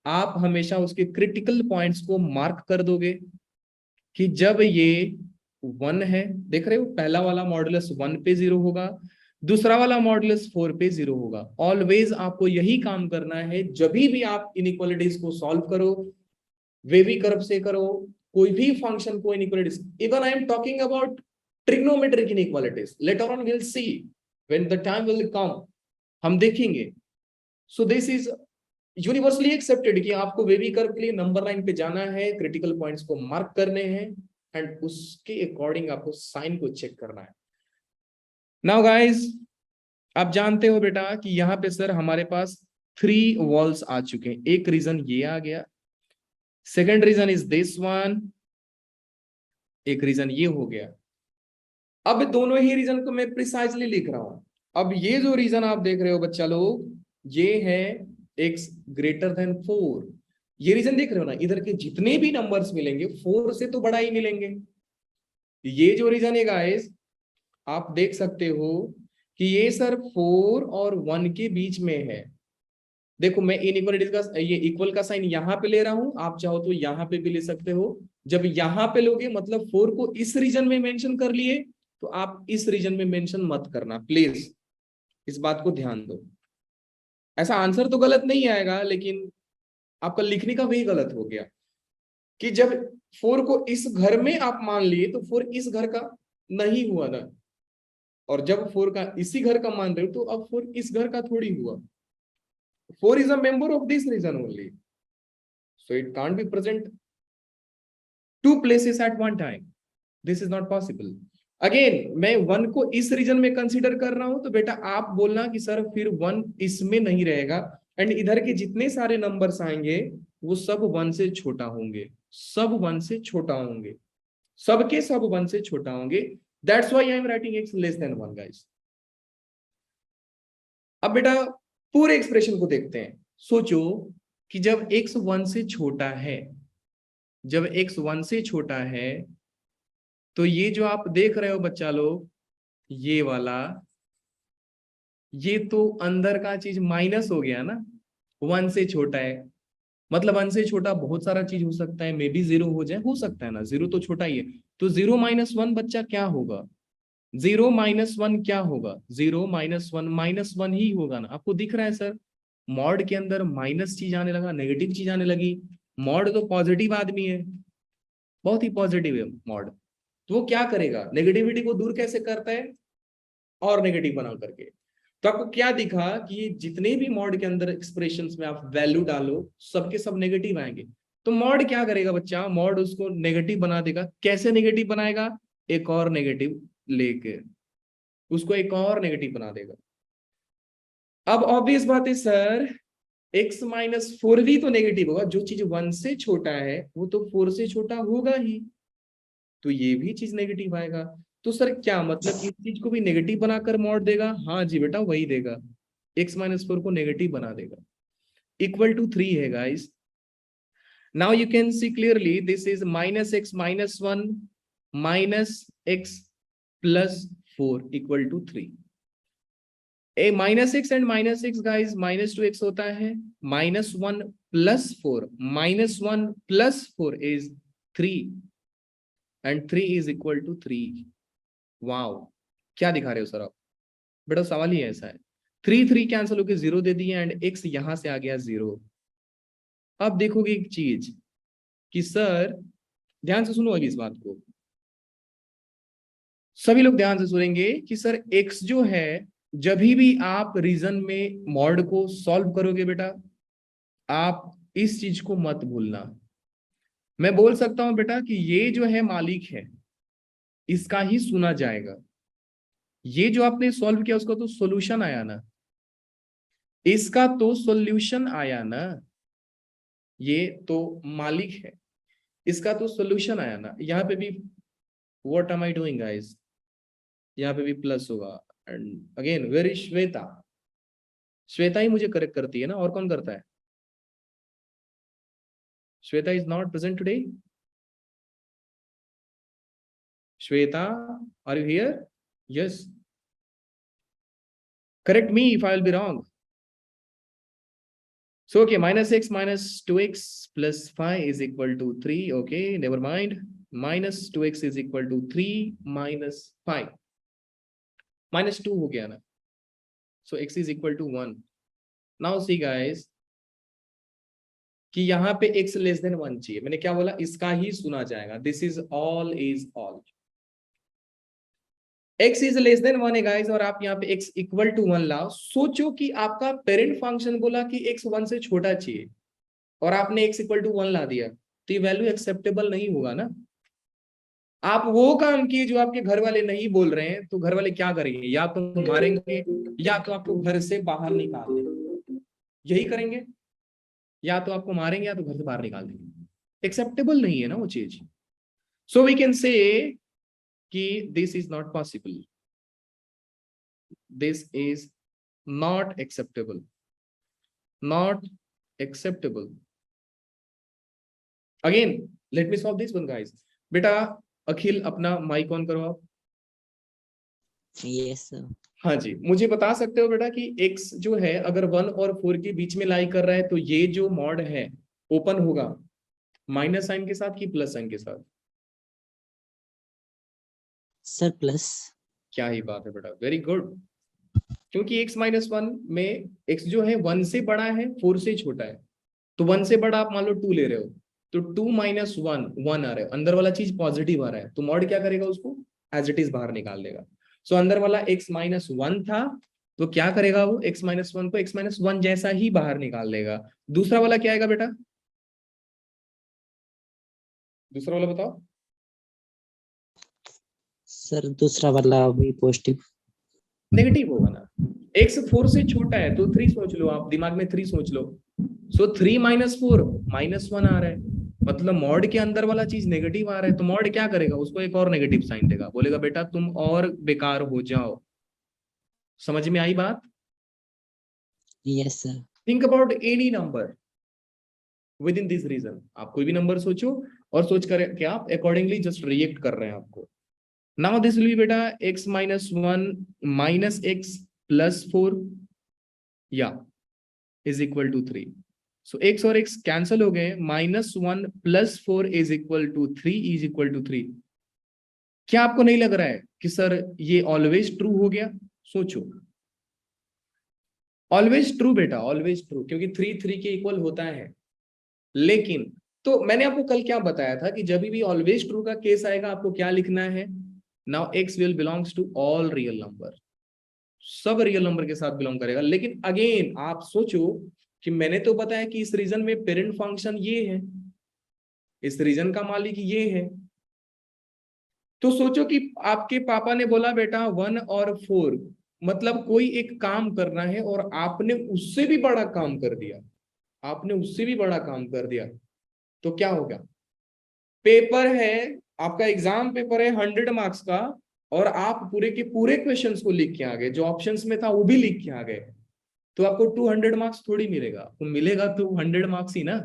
आप हमेशा उसके क्रिटिकल पॉइंट्स को मार्क कर दोगे कि जब ये 1 है, देख रहे हो, पहला वाला मॉडुलस 1 पे 0 होगा, दूसरा वाला मॉडुलस 4 पे 0 होगा। ऑलवेज आपको यही काम करना है जब भी आप इनइक्वालिटीज को सॉल्व करो, वेवी कर्व से करो, कोई भी फंक्शन को inequalities, even I am talking about trigonometric inequalities, later on will see when the time will come, हम देखेंगे। So this is universally accepted कि आपको वेवी कर्व के लिए नंबर लाइन पे जाना है, क्रिटिकल पॉइंट्स को मार्क करने हैं, एंड उसके अकॉर्डिंग आपको साइन को चेक करना है। नाउ गाइस, आप जानते हो बेटा कि यहाँ पे सर हमारे पास 3 वॉल्स आ चुके हैं। एक रीजन ये आ गया, second region is this one, एक रीजन ये हो गया। अब दोनों ही रीजन को मैं प्रिसाइजली लिख रहा हूं। अब ये जो रीजन आप देख रहे हो बच्चा लोग, ये है x ग्रेटर देन 4। ये रीजन देख रहे हो ना, इधर के जितने भी नंबर्स मिलेंगे 4 से तो बड़ा ही मिलेंगे। ये जो रीजन है गाइस, आप देख सकते हो कि ये सर 4 और 1 के बीच में है। देखो मैं इनइक्वालिटीज का ये इक्वल का साइन यहाँ पे ले रहा हूं, आप चाहो तो यहाँ पे भी ले सकते हो। जब यहाँ पे लोगे मतलब 4 को इस रीजन में मेंशन कर लिए, तो आप इस रीजन में मेंशन मत करना प्लीज, इस बात को ध्यान दो। ऐसा आंसर तो गलत नहीं आएगा, लेकिन आपका लिखने का भी गलत हो गया कि जब 4 को इस घर में आप मान लिए तो 4 इस घर का नहीं हुआ ना, और जब 4 का इसी घर का मान रहे हो तो अब 4 इस घर का थोड़ी हुआ। 4 is a member of this region only, so it can't be present 2 places at one time. This is not possible. Again, मैं 1 को इस रीजन में कंसीडर कर रहा हूं, तो बेटा आप बोलना कि सर फिर 1 इसमें नहीं रहेगा, एंड इधर के जितने सारे नंबर्स आएंगे वो सब 1 से छोटा होंगे, सब 1 से छोटा होंगे, सबके सब 1 से छोटा होंगे। That's why I am writing x less than 1 guys. अब बेटा पूरे एक्सप्रेशन को देखते हैं। सोचो कि जब x 1 से छोटा है, जब x 1 से छोटा है, तो ये जो आप देख रहे हो बच्चा लोग, ये वाला, ये तो अंदर का चीज माइनस हो गया ना, 1 से छोटा है, मतलब 1 से छोटा बहुत सारा चीज हो सकता है, मे बी 0 हो जाए, हो सकता है ना, 0 तो छोटा ही है। तो 0 - 1 बच्चा क्या होगा? 0 - 1 क्या होगा? 0 - 1 -1 ही होगा ना। आपको दिख रहा है सर, मॉड के अंदर माइनस चीज आने लगा, नेगेटिव चीज आने लगी। मॉड तो पॉजिटिव आदमी है, बहुत ही पॉजिटिव है मॉड, तो वो क्या करेगा? नेगेटिविटी को दूर कैसे करता है? और नेगेटिव बना करके। तो आपको क्या दिखा कि ये जितने भी मॉड के अंदर एक्सप्रेशंस में आप वैल्यू डालो सबके सब नेगेटिव आएंगे। तो मॉड क्या करेगा बच्चा, मॉड उसको नेगेटिव बना देगा। कैसे नेगेटिव बनाएगा, एक और नेगेटिव लेके उसको एक और नेगेटिव बना देगा। अब ऑब्वियस बात है सर, x माइनस 4 भी तो नेगेटिव होगा, जो चीज 1 से छोटा है वो तो 4 से छोटा होगा ही, तो ये भी चीज नेगेटिव आएगा। तो सर क्या मतलब इस चीज को भी नेगेटिव बनाकर मॉड देगा? हाँ जी बेटा वही देगा, x माइनस 4 को नेगेटिव बना देगा। इक्वल टू 3 है guys. Now you can see clearly this is minus x minus 1 minus x plus 4 equal to 3। ए minus x and minus x guys minus 2x होता है, minus 1 plus 4 minus 1 plus 4 is 3 and 3 is equal to 3। Wow, क्या दिखा रहे हो sir आप? बेटा सवाल ही ऐसा है, 3 कैंसिल होकर 0 दे दिए एंड x यहां से आ गया 0। अब देखोगे एक चीज कि सर, ध्यान से सुनो अभी इस बात को, सभी लोग ध्यान से सुनेंगे कि सर x जो है जब भी आप रीजन में मॉड को सॉल्व करोगे बेटा, आप इस चीज को मत भूलना। मैं बोल सकता हूं बेटा कि ये जो है मालिक है, इसका ही सुना जाएगा। ये जो आपने सॉल्व किया उसका तो सॉल्यूशन आया ना, इसका तो सॉल्यूशन आया ना, ये तो मालिक है, इसका तो सॉल्यूशन आया ना। यहाँ पे भी what am I doing guys, यहाँ पे भी प्लस होगा and again where is Shweta? Shweta ही मुझे करेक्ट करती है ना, और कौन करता है? Shweta is not present today. Shweta, are you here? Yes, correct me if I will be wrong. So okay, minus x minus 2x plus 5 is equal to 3. Okay, never mind. Minus 2x is equal to 3 minus 5. Minus 2 हो गया ना, so x is equal to 1. Now see guys कि यहाँ पे x less than 1 चाहिए। मैंने क्या बोला, इसका ही सुना जाएगा। This is all. x is less then 1 है गाइस, और आप यहाँ पे x इक्वल टू 1 लाओ। सोचो कि आपका पेरेंट फंक्शन बोला कि x 1 से छोटा चाहिए और आपने x इक्वल टू 1 ला दिया, तो ये वैल्यू एक्सेप्टेबल नहीं होगा ना। आप वो काम किए जो आपके घर वाले नहीं बोल रहे हैं, तो घर वाले क्या करेंगे, या तो मारेंगे या तो आपको घर से बाहर निकाल देंगे, यही करेंगे, या तो आपको मारेंगे या तो घर से बाहर निकाल देंगे। एक्सेप्टेबल नहीं है ना वो चीज। सो वी कैन से कि this is not possible, this is not acceptable, not acceptable. Again let me solve this one guys. बेटा अखिल अपना माइक ऑन करो आप। Yes sir. हाँ जी, मुझे बता सकते हो बेटा कि x जो है अगर 1 और 4 के बीच में लाई कर रहा है, तो ये जो मॉड है ओपन होगा माइनस साइन के साथ कि प्लस साइन के साथ? Sir plus. क्या ही बात है बेटा, वेरी गुड। क्योंकि x माइनस 1 में x जो है 1 से बड़ा है 4 से छोटा है, तो 1 से बड़ा आप मान लो 2 ले रहे हो, तो 2 माइनस 1 1 आ रहा है, अंदर वाला चीज पॉजिटिव आ रहा है, तो मॉड क्या करेगा, उसको एज इट इज बाहर निकाल देगा। सो अंदर वाला x माइनस 1 था, तो क्या करेगा वो x माइनस 1 को x माइनस 1 जैसा ही बाहर निकाल देगा। दूसरा वाला क्या आएगा बेटा, दूसरा वाला बताओ। सर दूसरा वाला भी पॉजिटिव नेगेटिव होगा ना, x 4 से छोटा है तो 3 सोच लो, आप दिमाग में 3 सोच लो। सो 3 माइनस 4 माइनस 1 आ रहा है, मतलब मॉड के अंदर वाला चीज नेगेटिव आ रहा है, तो मॉड क्या करेगा, उसको एक और नेगेटिव साइन देगा, बोलेगा बेटा तुम और बेकार हो जाओ। समझ में आई बात? Yes sir. Think about any number within this region. आप कोई भी नंबर सोचो और सोच कर के आप अकॉर्डिंगली जस्ट रिएक्ट कर रहे हैं आपको। नाउ दिस विल बी बेटा x minus 1 minus x plus 4 या is equal to 3। So x और x कैंसल हो गए, minus 1 plus 4 is equal to 3 is equal to 3। क्या आपको नहीं लग रहा है कि सर ये ऑलवेज ट्रू हो गया? सोचो, ऑलवेज ट्रू बेटा, ऑलवेज ट्रू, क्योंकि 3 के इक्वल होता है। लेकिन तो मैंने आपको कल क्या बताया था कि जब भी ऑलवेज ट्रू का केस आएगा आपको क्या लिखना है, now x will belongs to all real number, सब रियल नंबर के साथ बिलोंग करेगा। लेकिन अगेन आप सोचो कि मैंने तो बताया कि इस रीजन में पेरेंट फंक्शन ये है, इस रीजन का मालिक ये है। तो सोचो कि आपके पापा ने बोला बेटा 1 और 4, मतलब कोई एक काम करना है और आपने उससे भी बड़ा काम कर दिया, आपने उससे भी बड़ा काम कर दिया, तो क्या होगा? पेपर है आपका, एग्जाम पेपर है 100 मार्क्स का, और आप पूरे के पूरे क्वेश्चंस को लिख के आ गए, जो ऑप्शंस में था वो भी लिख के आ गए, तो आपको 200 मार्क्स थोड़ी मिलेगा, आपको मिलेगा तो 100 मार्क्स ही ना।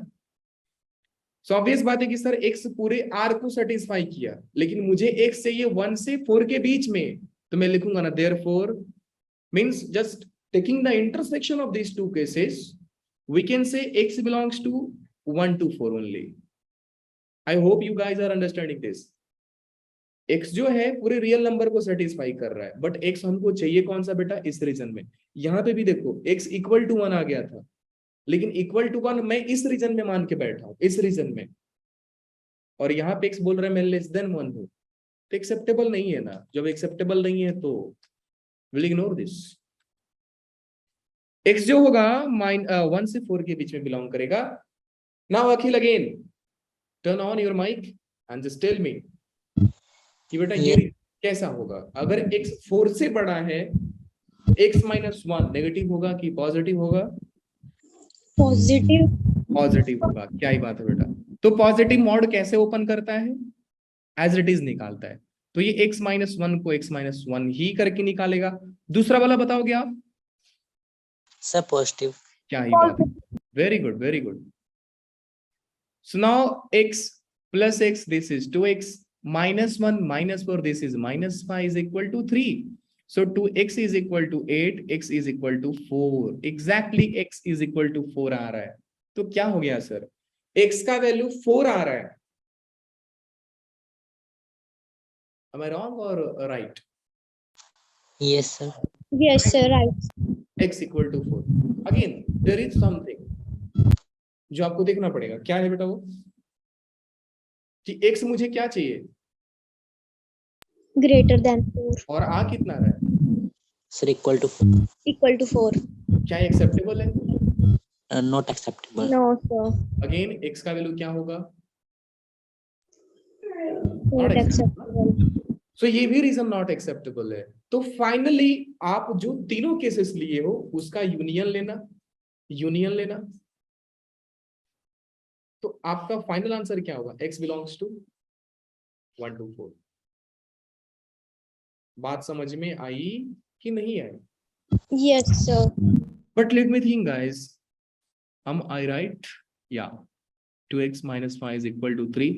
सो ऑब्वियस बात है कि सर एक्स पूरे आर को सेटिस्फाई किया, लेकिन मुझे एक्स चाहिए 1 से 4 के बीच में, तो मैं लिखूंगा ना therefore means just taking the intersection of these two cases we can say x belongs to 1 to 4 only. I hope you guys are understanding this. x जो है पूरे रियल नंबर को सेटिस्फाई कर रहा है, बट x हमको चाहिए कौन सा बेटा? इस रीजन में। यहाँ पे भी देखो x इक्वल टू 1 आ गया था, लेकिन इक्वल टू 1 मैं इस रीजन में मान के बैठा हूं, इस रीजन में, और यहाँ पे x बोल रहा है मैं लेस देन 1 हूं, तो एक्सेप्टेबल नहीं है ना। जब एक्सेप्टेबल नहीं है तो विल इग्नोर दिस। x जो होगा 1 से 4 के बीच में बिलोंग करेगा। Now Akhil again turn on your mic and just tell me कि बेटा ये कैसा होगा? अगर x 4 से बड़ा है, x माइनस 1 नेगेटिव होगा कि पॉजिटिव होगा? पॉजिटिव। पॉजिटिव होगा। क्या ही बात है बेटा। तो पॉजिटिव मॉड कैसे ओपन करता है? एज इट इज निकालता है। तो ये x माइनस 1 को x माइनस 1 ही करके निकालेगा। दूसरा वाला बताओगे आप? Sir positive. क्या ही बात है, very good very good. So now x plus x, this is 2x, minus 1 minus 4, this is minus 5 is equal to 3. So 2x is equal to 8, x is equal to 4. Exactly x is equal to 4 आ रहा है। तो क्या हो गया sir? x का value 4 आ रहा है। Am I wrong or right? Yes sir. Yes sir, right. x equal to 4. Again, there is something जो आपको देखना पड़ेगा। क्या है बेटा वो? कि x मुझे क्या चाहिए? Greater than 4। और आ कितना रहा है? Sir equal to equal to 4। क्या एक्सेप्टेबल है? Not acceptable. No sir, again x का वैल्यू क्या होगा? Not acceptable. सो ये भी रीजन नॉट एक्सेप्टेबल है। तो फाइनली आप जो तीनों केसेस लिए हो उसका यूनियन लेना, यूनियन लेना। तो आपका फाइनल आंसर क्या होगा? x belongs to 1 to 4। बात समझ में आई कि नहीं आई? Yes sir. But let me think guys, am I right? या 2x minus 5 is equal to 3।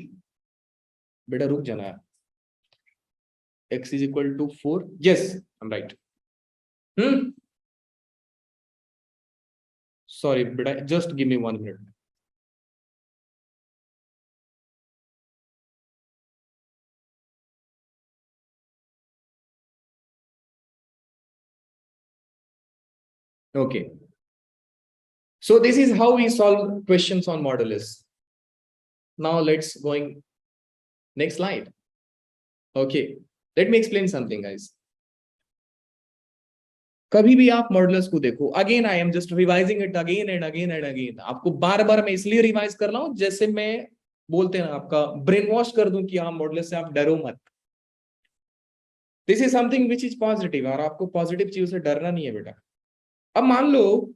बेटा रुक जाना, x is equal to 4। yes, I'm right। sorry beta, just give me 1 minute। okay, so this is how we solve questions on modulus। now let's going next slide। okay, let me explain something guys। कभी भी आप modulus को देखो, again I am just revising it again and again and again. आपको बार बार मैं इसलिए revise कर रहा हूं जैसे मैं बोलते हैं ना, आपका ब्रेन वॉश कर दूं कि हाँ मॉडुलस से आप डरो मत। This is something which is positive, और आपको पॉजिटिव चीजों से डरना नहीं है बेटा। अब मान लो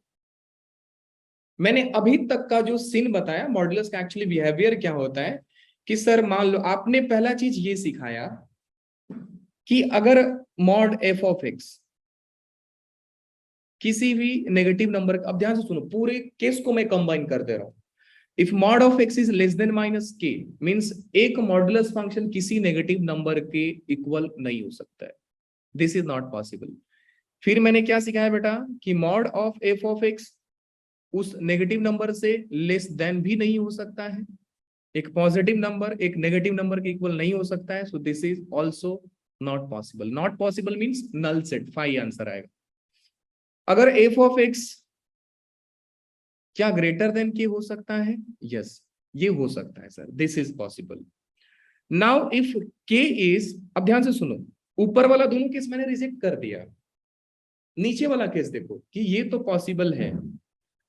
मैंने अभी तक का जो सीन बताया मॉडुलस का एक्चुअली बिहेवियर क्या होता है कि सर मान लो आपने पहला चीज ये सिखाया कि अगर मॉड एफ ऑफ एक्स किसी भी नेगेटिव नंबर, अब ध्यान से सुनो पूरे केस को मैं कंबाइन कर दे रहा हूं। If mod of x is less then minus के मींस एक मॉडुलस फंक्शन किसी नेगेटिव नंबर के इक्वल नहीं हो सकता है। This is not possible. फिर मैंने क्या सिखाया बेटा कि mod of f of x उस नेगेटिव नंबर से लेस देन भी नहीं हो सकता है। एक पॉजिटिव नंबर एक नेगेटिव नंबर के इक्वल नहीं हो सकता है। So this is also not possible. Not possible means null set, 5 answer आएगा। अगर एफ ऑफ एक्स क्या ग्रेटर देन के हो सकता है? यस, ये हो सकता है sir, this is possible. Now if k is, अब ध्यान से सुनो, ऊपर वाला दोनों केस मैंने रिजेक्ट कर दिया, नीचे वाला केस देखो कि ये तो पॉसिबल है,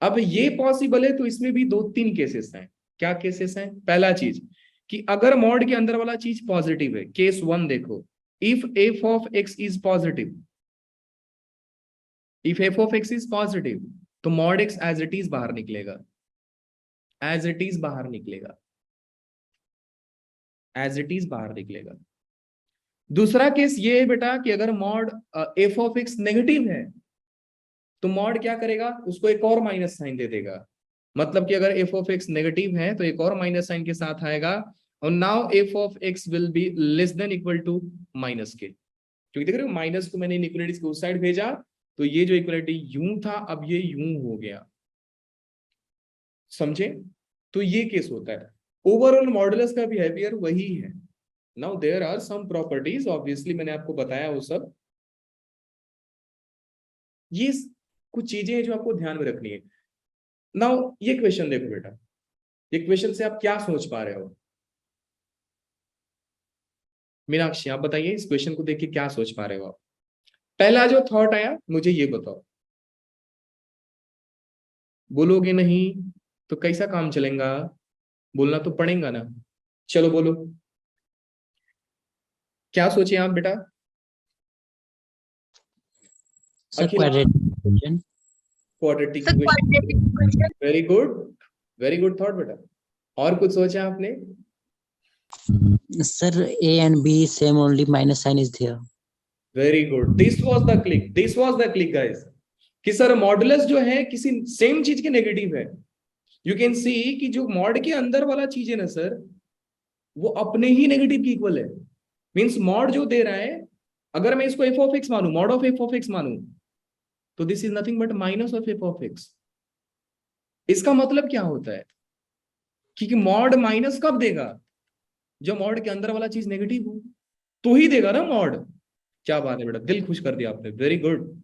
अब ये पॉसिबल है तो इसमें भी 2-3 केसेस हैं। क्या केसेस हैं? पहला चीज कि अगर मॉड के अंदर वाला चीज पॉजिटिव है, केस 1 देखो, if f of x is positive, if f of x is positive तो mod x as it is बाहर निकलेगा, एज इट इज बाहर निकलेगा, एज इट इज बाहर निकलेगा। दूसरा केस ये है बेटा कि अगर mod F of x negative है तो मॉड क्या करेगा, उसको एक और माइनस साइन दे देगा। मतलब कि अगर एफ ऑफ एक्स नेगेटिव है तो एक और माइनस साइन के साथ आएगा, और now f of x will be less than equal to minus k, क्योंकि देख रहे हो माइनस को मैंने इनइक्वालिटीज को उस साइड भेजा, तो ये जो इक्वालिटी यूं था अब ये यूं हो गया, समझे? तो ये केस होता है। ओवरऑल मॉडुलस का बिहेवियर वही है। Now there are some properties, obviously मैंने आपको बताया वो सब, ये कुछ चीजें हैं जो आपको ध्यान में रखनी है। नाउ ये क्वेश्चन देखो बेटा, ये क्वेश्चन से आप क्या सोच पा रहे हो? मीनाक्षी आप बताइए इस क्वेश्चन को देख के क्या सोच पा रहे हो आप? पहला जो थॉट आया मुझे ये बताओ, बोलोगे नहीं तो कैसा काम चलेगा, बोलना तो पड़ेगा ना। चलो बोलो, क्या सोचे आप बेटा? Sir, अखिल, quadratic equation. Quadratic Sir, quadratic equation. Very good, very good thought बेटा। और कुछ सोचा आपने? Sir, A and B same, only minus sign is there. Very good, this was the click, this was the click guys, कि sir modulus जो है किसी same चीज के नेगेटिव है। यू कैन सी कि जो मॉड के अंदर वाला चीज है ना सर, वो अपने ही नेगेटिव की इक्वल है। मींस मॉड जो दे रहा है, अगर मैं इसको एफ ऑफ एक्स मानू, mod of f of x मानू, तो this is nothing but minus of f of x. इसका मतलब क्या होता है? क्योंकि मॉड माइनस कब देगा, जब मॉड के अंदर वाला चीज नेगेटिव हो तो ही देगा ना मॉड। क्या बात है बेटा, दिल खुश कर दिया आपने, very good.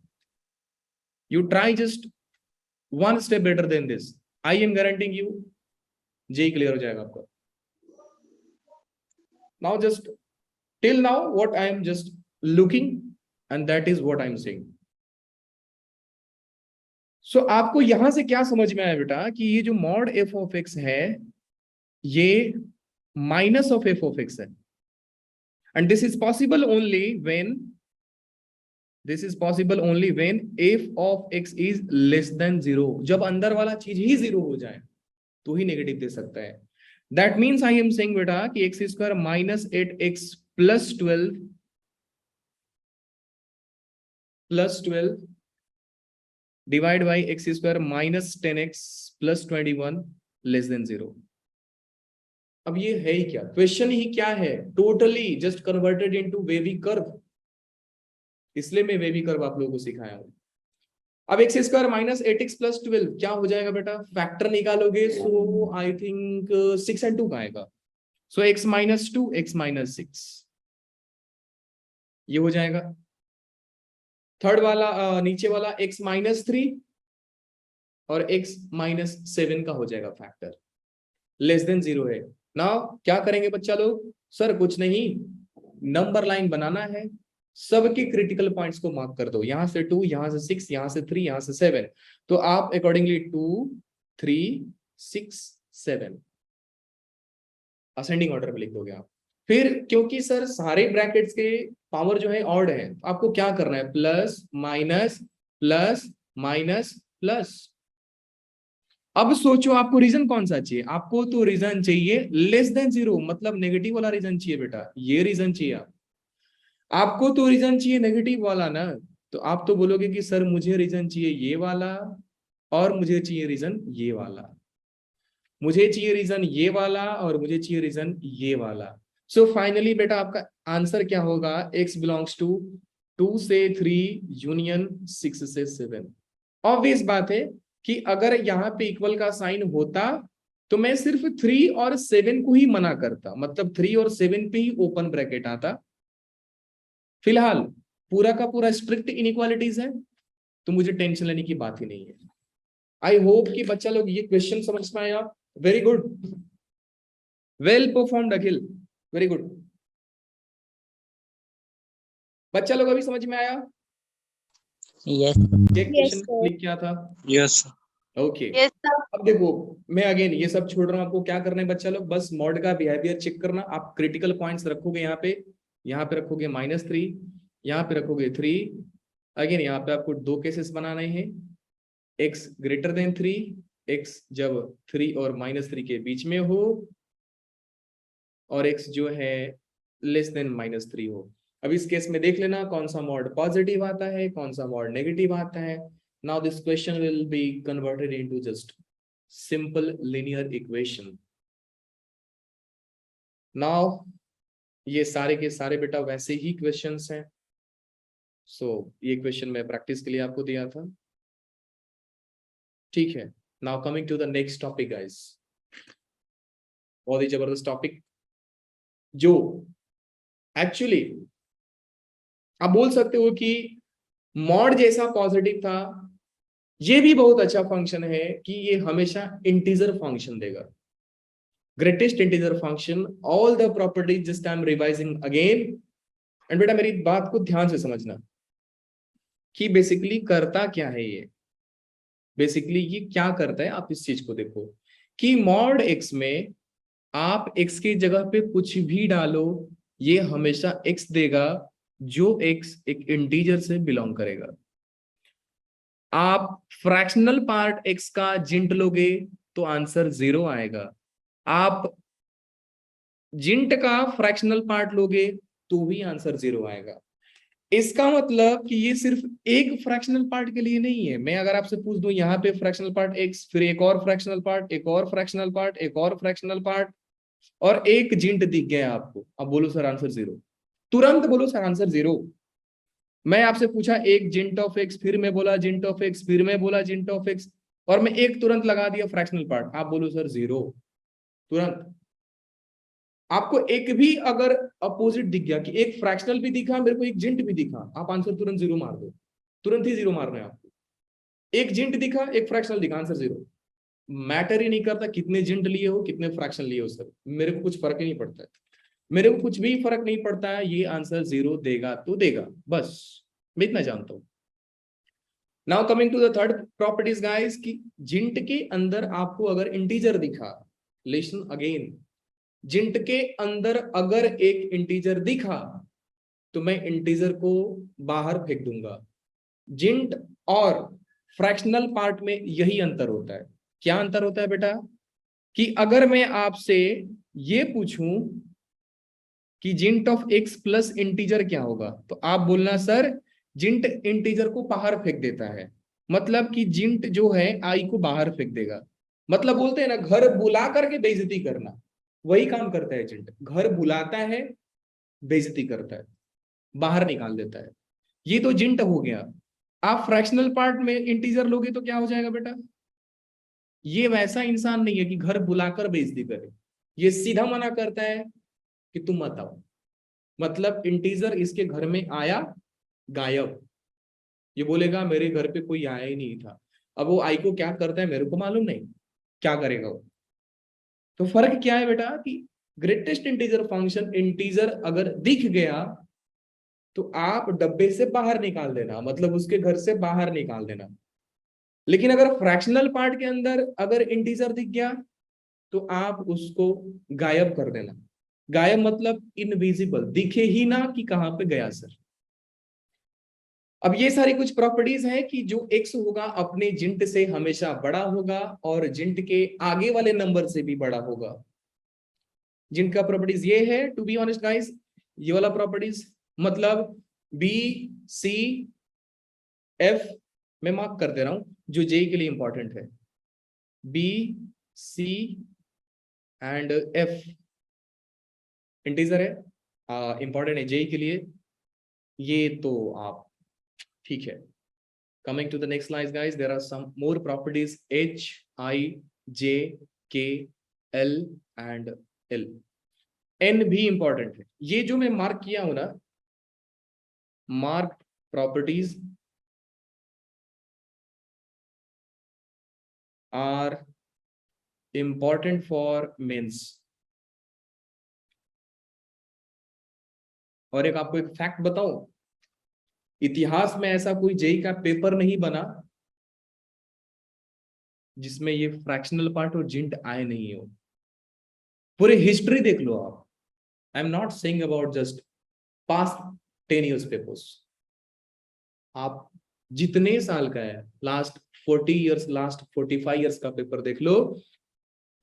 You try just one step better than this, I am guaranteeing you JEE clear हो जाएगा आपका। Now just till now what I am just looking and that is what I am saying. So आपको यहां से क्या समझ में आया बेटा कि ये जो मॉड एफ ऑफ एक्स है ये minus of f of x है, and this is possible only when, this is possible only when f of x is less than 0। जब अंदर वाला चीज ही 0 हो जाए तो ही नेगेटिव दे सकता है। That means I am saying बेटा कि x square minus 8x plus 12 divide by x square minus 10x plus 21 less than 0। अब ये है ही क्या, क्वेश्चन ही क्या है, totally just converted into wavy curve, इसलिए मैं वेवी कर्व आप लोगों को सिखाया हूं। अब x square minus 8x plus 12 क्या हो जाएगा बेटा, फैक्टर निकालोगे सो आई थिंक 6 and 2 का आएगा, सो x माइनस 2 x माइनस 6 ये हो जाएगा। थर्ड वाला नीचे वाला x माइनस 3 और x माइनस 7 का हो जाएगा फैक्टर, लेस देन 0 है। नाउ क्या करेंगे बच्चा लोग, सर कुछ नहीं, नंबर लाइन बनाना है, सबके क्रिटिकल पॉइंट्स को मार्क कर दो, यहां से 2, यहां से 6, यहां से 3, यहां से 7, तो आप अकॉर्डिंगली 2 3 6 7 असेंडिंग ऑर्डर में लिख दोगे आप। फिर क्योंकि सर सारे ब्रैकेट्स के पावर जो है ऑड है, आपको क्या करना है, plus minus plus minus plus. अब सोचो आपको रीजन कौन सा चाहिए, आपको तो रीजन चाहिए लेस देन 0, मतलब नेगेटिव वाला रीजन चाहिए बेटा, ये रीजन चाहिए आपको तो रीजन चाहिए नेगेटिव वाला ना। तो आप तो बोलोगे कि सर मुझे रीजन चाहिए ये वाला और मुझे चाहिए रीजन ये वाला, मुझे चाहिए रीजन ये वाला और मुझे चाहिए रीजन ये वाला। सो फाइनली बेटा आपका आंसर क्या होगा, x बिलोंग्स टू 2 से 3 यूनियन 6 से 7। ऑब्वियस बात है कि अगर यहाँ पे इक्वल का साइन होता तो मैं सिर्फ 3 और 7 को ही मना करता, मतलब 3 और 7 पे ही ओपन ब्रैकेट आता। फिलहाल पूरा का पूरा स्ट्रिक्ट इनइक्वालिटीज है तो मुझे टेंशन लेने की बात ही नहीं है। आई होप कि बच्चा लोग ये क्वेश्चन समझ पाए आप, वेरी गुड, वेल परफॉर्म्ड अखिल, वेरी गुड। बच्चा लोग अभी समझ में आया? Yes. ये Yes, क्वेश्चन sir. क्लिक किया था? Yes, sir. Okay yes sir. अब देखो, मैं अगेन ये सब छोड़ रहा हूँ, आपको क्या करना है बच्चा लोग, बस मॉड का बिहेवियर चेक करना। आप क्रिटिकल पॉइंट्स रखोगे यहाँ पे रखोगे -3, यहाँ पे रखोगे 3। अगेन यहाँ पे आपको 2 केसेस बनाने हैं, x ग्रेटर देन 3, x जब 3 और -3 के बीच में हो, और x जो है लेस देन -3 हो। अब इस केस में देख लेना कौन सा मॉड पॉजिटिव आता है, कौन सा मॉड नेगेटिव आता है। Now this question will be converted into just simple linear equation. Now ये सारे के सारे बेटा वैसे ही क्वेश्चंस हैं। सो ये क्वेश्चन मैं प्रैक्टिस के लिए आपको दिया था, ठीक है। Now coming to the next topic guys, बहुत ही जबरदस्त टॉपिक, जो एक्चुअली आप बोल सकते हो कि मॉड जैसा पॉजिटिव था, ये भी बहुत अच्छा फंक्शन है कि ये हमेशा इंटीजर फंक्शन देगा, greatest integer function, all the properties, just I M revising again. And बेटा मेरी बात को ध्यान से समझना कि बेसिकली करता क्या है ये, बेसिकली ये क्या करता है। आप इस चीज को देखो कि मॉड एक्स में आप x की जगह पे कुछ भी डालो, ये हमेशा x देगा, जो x एक इंटीजर से बिलोंग करेगा। आप फ्रैक्शनल पार्ट x का जिंट लोगे तो आंसर 0 आएगा। आप जिंट का फ्रैक्शनल पार्ट लोगे तो भी आंसर 0 आएगा। इसका मतलब कि ये सिर्फ एक फ्रैक्शनल पार्ट के लिए नहीं है। मैं अगर आपसे पूछ दूं यहाँ पे फ्रैक्शनल पार्ट x, फिर एक और फ्रैक्शनल पार्ट, एक और फ्रैक्शनल पार्ट, एक और फ्रैक्शनल पार्ट, और एक जिंट दिख गया आपको, अब बोलो सर आंसर 0, तुरंत बोलो सर आंसर 0। मैं आपसे पूछा एक जिंट ऑफ एक्स, फिर मैं बोला जिंट ऑफ एक्स, फिर मैं बोला जिंट ऑफ एक्स, और मैं एक तुरंत लगा दिया फ्रैक्शनल पार्ट, आप बोलो सर 0 तुरंत। आपको एक भी अगर अपोजिट दिख गया कि एक फ्रैक्शनल भी दिखा, मेरे को एक जिंट भी दिखा, आप आंसर तुरंत 0 मार दो, तुरंत ही 0 मारना है आपको। एक जिंट दिखा, एक फ्रैक्शनल दिखा, आंसर 0। मैटर ही नहीं करता कितने जिंट लिए हो, कितने फ्रैक्शन लिए हो, सर मेरे को कुछ फर्क ही नहीं पड़ता है, मेरे को कुछ भी फर्क नहीं पड़ता है, ये आंसर 0 देगा तो देगा, बस मैं इतना जानता हूं। Now coming to the third properties guys, कि जिंट के अंदर आपको अगर इंटीजर दिखा, लिसन अगेन, जिंट के अंदर अगर एक इंटीजर दिखा तो मैं इंटीजर को बाहर फेंक दूंगा। जिंट और फ्रैक्शनल पार्ट में यही अंतर होता है। क्या अंतर होता है बेटा, कि अगर मैं आपसे ये पूछूं कि जिंट ऑफ एक्स प्लस इंटीजर क्या होगा, तो आप बोलना सर जिंट इंटीजर को बाहर फेंक देता है, मतलब कि जिंट जो है आई को बाहर फेंक देगा। मतलब बोलते हैं ना घर बुला करके बेइज्जती करना, वही काम करता है जिंट, घर बुलाता है, बेइज्जती करता है, बाहर निकाल देता है। ये तो जिंट हो गया। आप फ्रैक्शनल पार्ट में इंटीजर लोगे तो क्या हो जाएगा बेटा, ये वैसा इंसान नहीं है कि घर बुलाकर बेइज्जती करे, ये सीधा मना करता है कि तुम मत आओ। मतलब इंटीजर इसके घर में आया, गायब, ये बोलेगा मेरे घर पे कोई आया ही नहीं था। अब वो आई को क्या करता है मेरे को मालूम नहीं, क्या करेगा वो। तो फर्क क्या है बेटा कि ग्रेटेस्ट इंटीजर फंक्शन, इंटीजर अगर दिख गया तो आप डब्बे से बाहर निकाल देना, मतलब उसके घर से बाहर निकाल देना। लेकिन अगर फ्रैक्शनल पार्ट के अंदर अगर इंटीजर दिख गया तो आप उसको गायब कर देना। गायब मतलब इनविजिबल, दिखे ही ना कि कहां पे गया सर। अब ये सारी कुछ प्रॉपर्टीज हैं कि जो x होगा अपने जिंट से हमेशा बड़ा होगा और जिंट के आगे वाले नंबर से भी बड़ा होगा। जिंट का प्रॉपर्टीज ये है, टू बी ऑनेस्ट गाइस, ये वाला प्रॉपर्टीज, मतलब बी सी एफ, मैं मार्क कर दे रहा हूं जो जे के लिए इंपॉर्टेंट है, b c and f integer है, इंपॉर्टेंट है जे के लिए, ये तो आप ठीक है। Coming to the next slide, guys, there are some more properties H, I, J, K, L and L. N भी इंपॉर्टेंट है। ये जो मैं मार्क किया हूं ना, mark properties are important for mains. और एक आपको एक फैक्ट बताऊं, इतिहास में ऐसा कोई जेई का पेपर नहीं बना जिसमें ये फ्रैक्शनल पार्ट और जिंट आए नहीं हो। पूरे हिस्ट्री देख लो आप। आई am not saying about just passed 10 years papers. आप जितने साल का है, लास्ट 40 years, लास्ट 45 years का पेपर देख लो,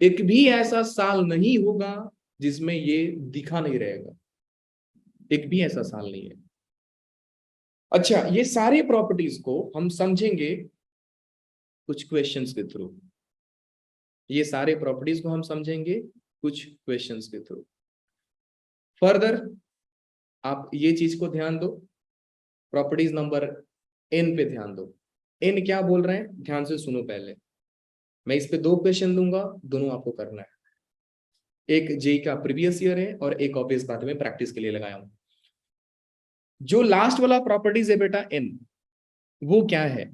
एक भी ऐसा साल नहीं होगा जिसमें ये दिखा नहीं रहेगा। एक भी ऐसा साल नहीं है। अच्छा, ये सारे प्रॉपर्टीज को हम समझेंगे कुछ क्वेश्चंस के थ्रू। ये सारे प्रॉपर्टीज को हम समझेंगे कुछ क्वेश्चंस के थ्रू। फर्दर आप ये चीज को ध्यान दो, प्रॉपर्टीज नंबर n पे ध्यान दो। n क्या बोल रहे हैं, ध्यान से सुनो। पहले मैं इस पे 2 क्वेश्चन दूंगा, दोनों आपको करना है। एक जेई का प्रीवियस ईयर है और एक ऑब्वियस बात में प्रैक्टिस के लिए लगाया हूं। जो लास्ट वाला प्रॉपर्टीज है बेटा n, वो क्या है?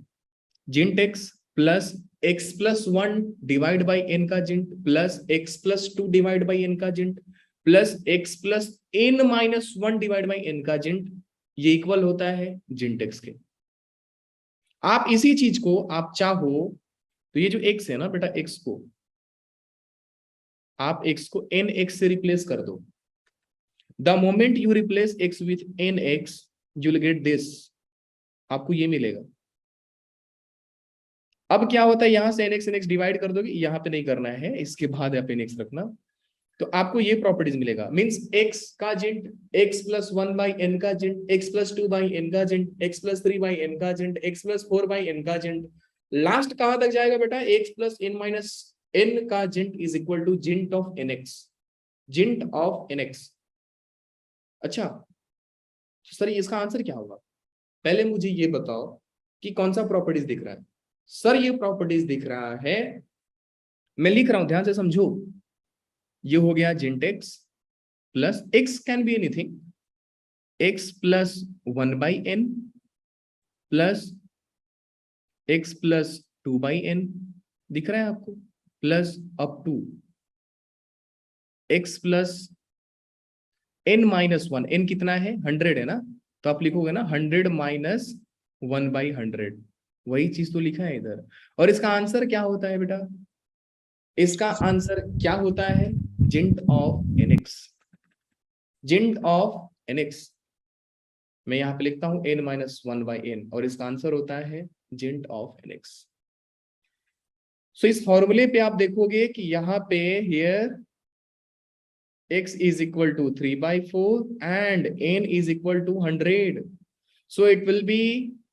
जिंट x plus x plus 1 divide by n का जिंट plus x plus 2 divide by n का जिंट plus x plus n minus 1 divide by n का जिंट, ये इक्वल होता है जिंट x के। आप इसी चीज को आप चाहो तो ये जो x है ना बेटा, x को आप x को nx से रिप्लेस कर दो। The moment you replace x with nx you will get this, आपको ये मिलेगा। अब क्या होता है, यहां से nx डिवाइड कर दोगे, यहां पे नहीं करना है, इसके बाद आप nx रखना, तो आपको ये प्रॉपर्टीज मिलेगा। मींस x का जिंट x प्लस 1 बाई n का जिंट x प्लस 2 बाई n का जिंट x प्लस 3 बाई n का जिंट x प्लस 4 बाई n का जिंट। लास्ट कहां तक जाएगा बेटा? x plus n minus n का जिंट इज इक्वल टू जिंट ऑफ nx, जिंट ऑफ nx। अच्छा तो सर इसका आंसर क्या होगा? पहले मुझे ये बताओ कि कौन सा प्रॉपर्टीज दिख रहा है। सर ये प्रॉपर्टीज दिख रहा है, मैं लिख रहा हूं, ध्यान से समझो। ये हो गया जिंट x plus x can be anything, x plus 1 by n plus x plus 2 by n, दिख रहा है आपको, plus up to x plus n minus 1, n कितना है? 100 है ना, तो आप लिखोगे ना 100 माइनस 1 बाई 100, वही चीज तो लिखा है इधर। और इसका आंसर क्या होता है बेटा? इसका आंसर क्या होता है? जिंट ऑफ nx, जिंट ऑफ nx। मैं यहां पे लिखता हूं n माइनस 1 बाई n, और इसका आंसर होता है जिंट ऑफ nx। सो इस फॉर्मूले पे आप देखोगे कि यहाँ पे here x is equal to 3 by 4 and n is equal to 100. So it will be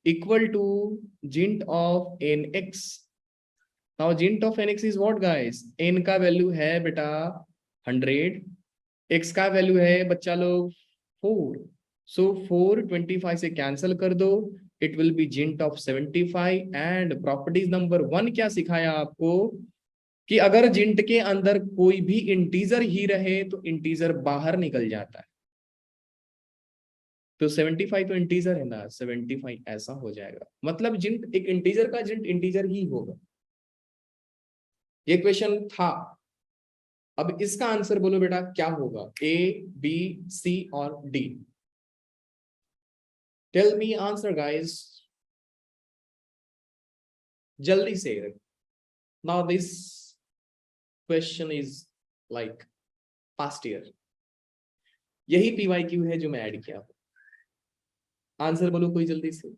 equal to gint of nx. Now gint of nx is what guys? n का वैल्यू है बेटा 100, x का वैल्यू है बच्चा लोग 4. So 4 25 से cancel कर दो, it will be gint of 75। and properties number 1 क्या सिखाया आपको कि अगर जिंट के अंदर कोई भी इंटीजर ही रहे तो इंटीजर बाहर निकल जाता है। तो 75 तो इंटीजर है ना, 75 ऐसा हो जाएगा, मतलब जिंट एक इंटीजर का जिंट इंटीजर ही होगा। ये क्वेश्चन था। अब इसका आंसर बोलो बेटा क्या होगा? A, B, C और D। Tell me answer guys, जल्दी से। Now this question is like past year, यही PYQ है जो मैं ऐड किया। आंसर बोलो कोई जल्दी से।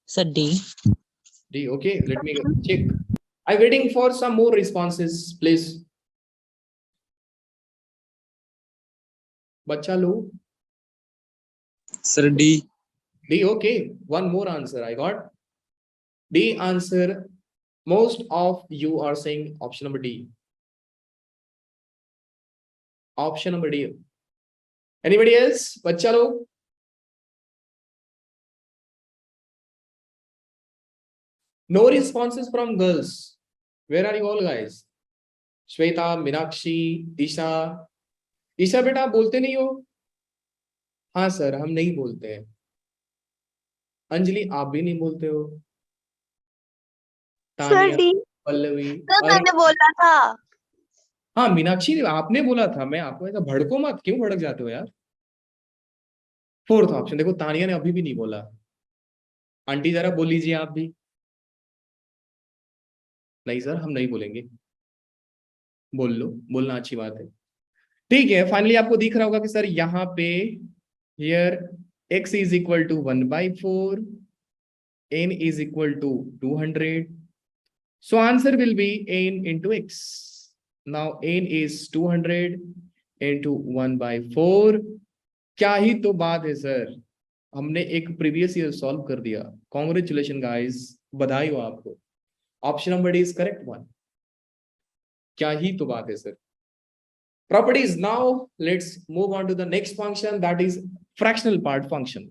Sir, D. D, okay, let me check. I'm waiting for some more responses, please. बच्चा लोग, Sir, D. D, okay, one more answer I got. D answer. Most of you are saying option number D. Option number D. Anybody else? बच्चा लोग, no responses from girls. Where are you all guys? Shweta, Meenakshi, Isha. Isha बेटा आप बोलते नहीं हो? हाँ sir हम नहीं बोलते हैं। अंजलि आप भी नहीं बोलते हो। Sir Tania, D, Pallavi, sir मैंने बोला था। हाँ मीनाक्षी आपने बोला था। मैं आपको ऐसा भड़को मत, क्यों भड़क जाते हो यार? Fourth option. देखो तानिया ने अभी भी नहीं बोला। आंटी जरा बोल लीजिए आप भी। नहीं सर हम नहीं बोलेंगे। बोल लो, बोलना अच्छी बात है। ठीक है, फाइनली आपको दिख रहा होगा कि सर यहाँ पे here x is equal to 1/4, n is equal to 200. So answer will be n into x. Now n is 200 into 1/4. क्या ही तो बात है सर, हमने एक प्रीवियस ईयर सॉल्व कर दिया। कॉन्ग्रेचुलेशन गाइस, बधाई हो आपको। Option number D is correct one. क्या ही तो बात है sir. Properties. Now let's move on to the next function, that is fractional part function.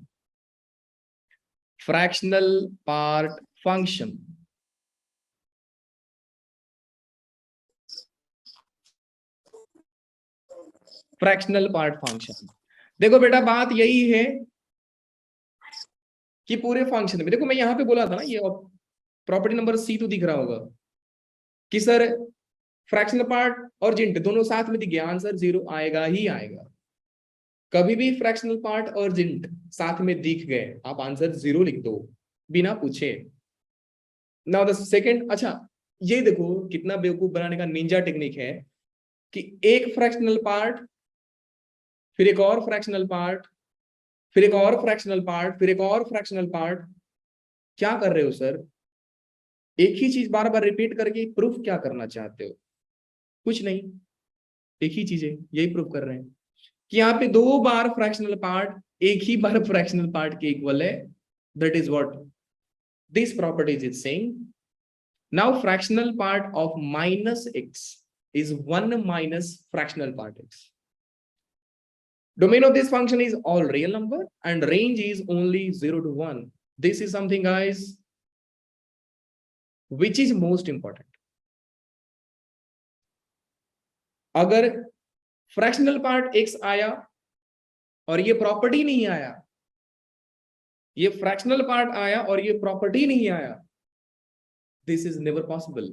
Fractional part function. Fractional part function. देखो बेटा बात यही है कि पूरे फंक्शन में, देखो मैं यहां पे बोला था ना, ये प्रॉपर्टी नंबर सी तो दिख रहा होगा कि सर फ्रैक्शनल पार्ट और जिंट दोनों साथ में दिख गया, आंसर 0 आएगा ही आएगा। कभी भी फ्रैक्शनल पार्ट और जिंट साथ में दिख गए आप आंसर 0 लिख दो बिना पूछे। नाउ द सेकंड, अच्छा ये देखो कितना बेवकूफ बनाने का निंजा टेक्निक है कि एक फ्रैक्शनल पार्ट, फिर एक और फ्रैक्शनल पार्ट, फिर एक और फ्रैक्शनल पार्ट, फिर एक और फ्रैक्शनल पार्ट। क्या कर रहे हो सर? एक ही चीज बार बार रिपीट करके प्रूफ क्या करना चाहते हो? कुछ नहीं, एक ही चीज है, यही प्रूफ कर रहे हैं कि यहाँ पे 2 बार फ्रैक्शनल पार्ट एक ही बार फ्रैक्शनल पार्ट के इक्वल है। That is what this property is saying. Now fractional part of -x is 1 minus fractional part x. Domain of this function is all real number and range is only 0 to 1. This is something guys which is most important. अगर fractional part x आया और ये property नहीं आया, ये fractional part आया और ये प्रॉपर्टी नहीं आया, दिस इज नेवर पॉसिबल।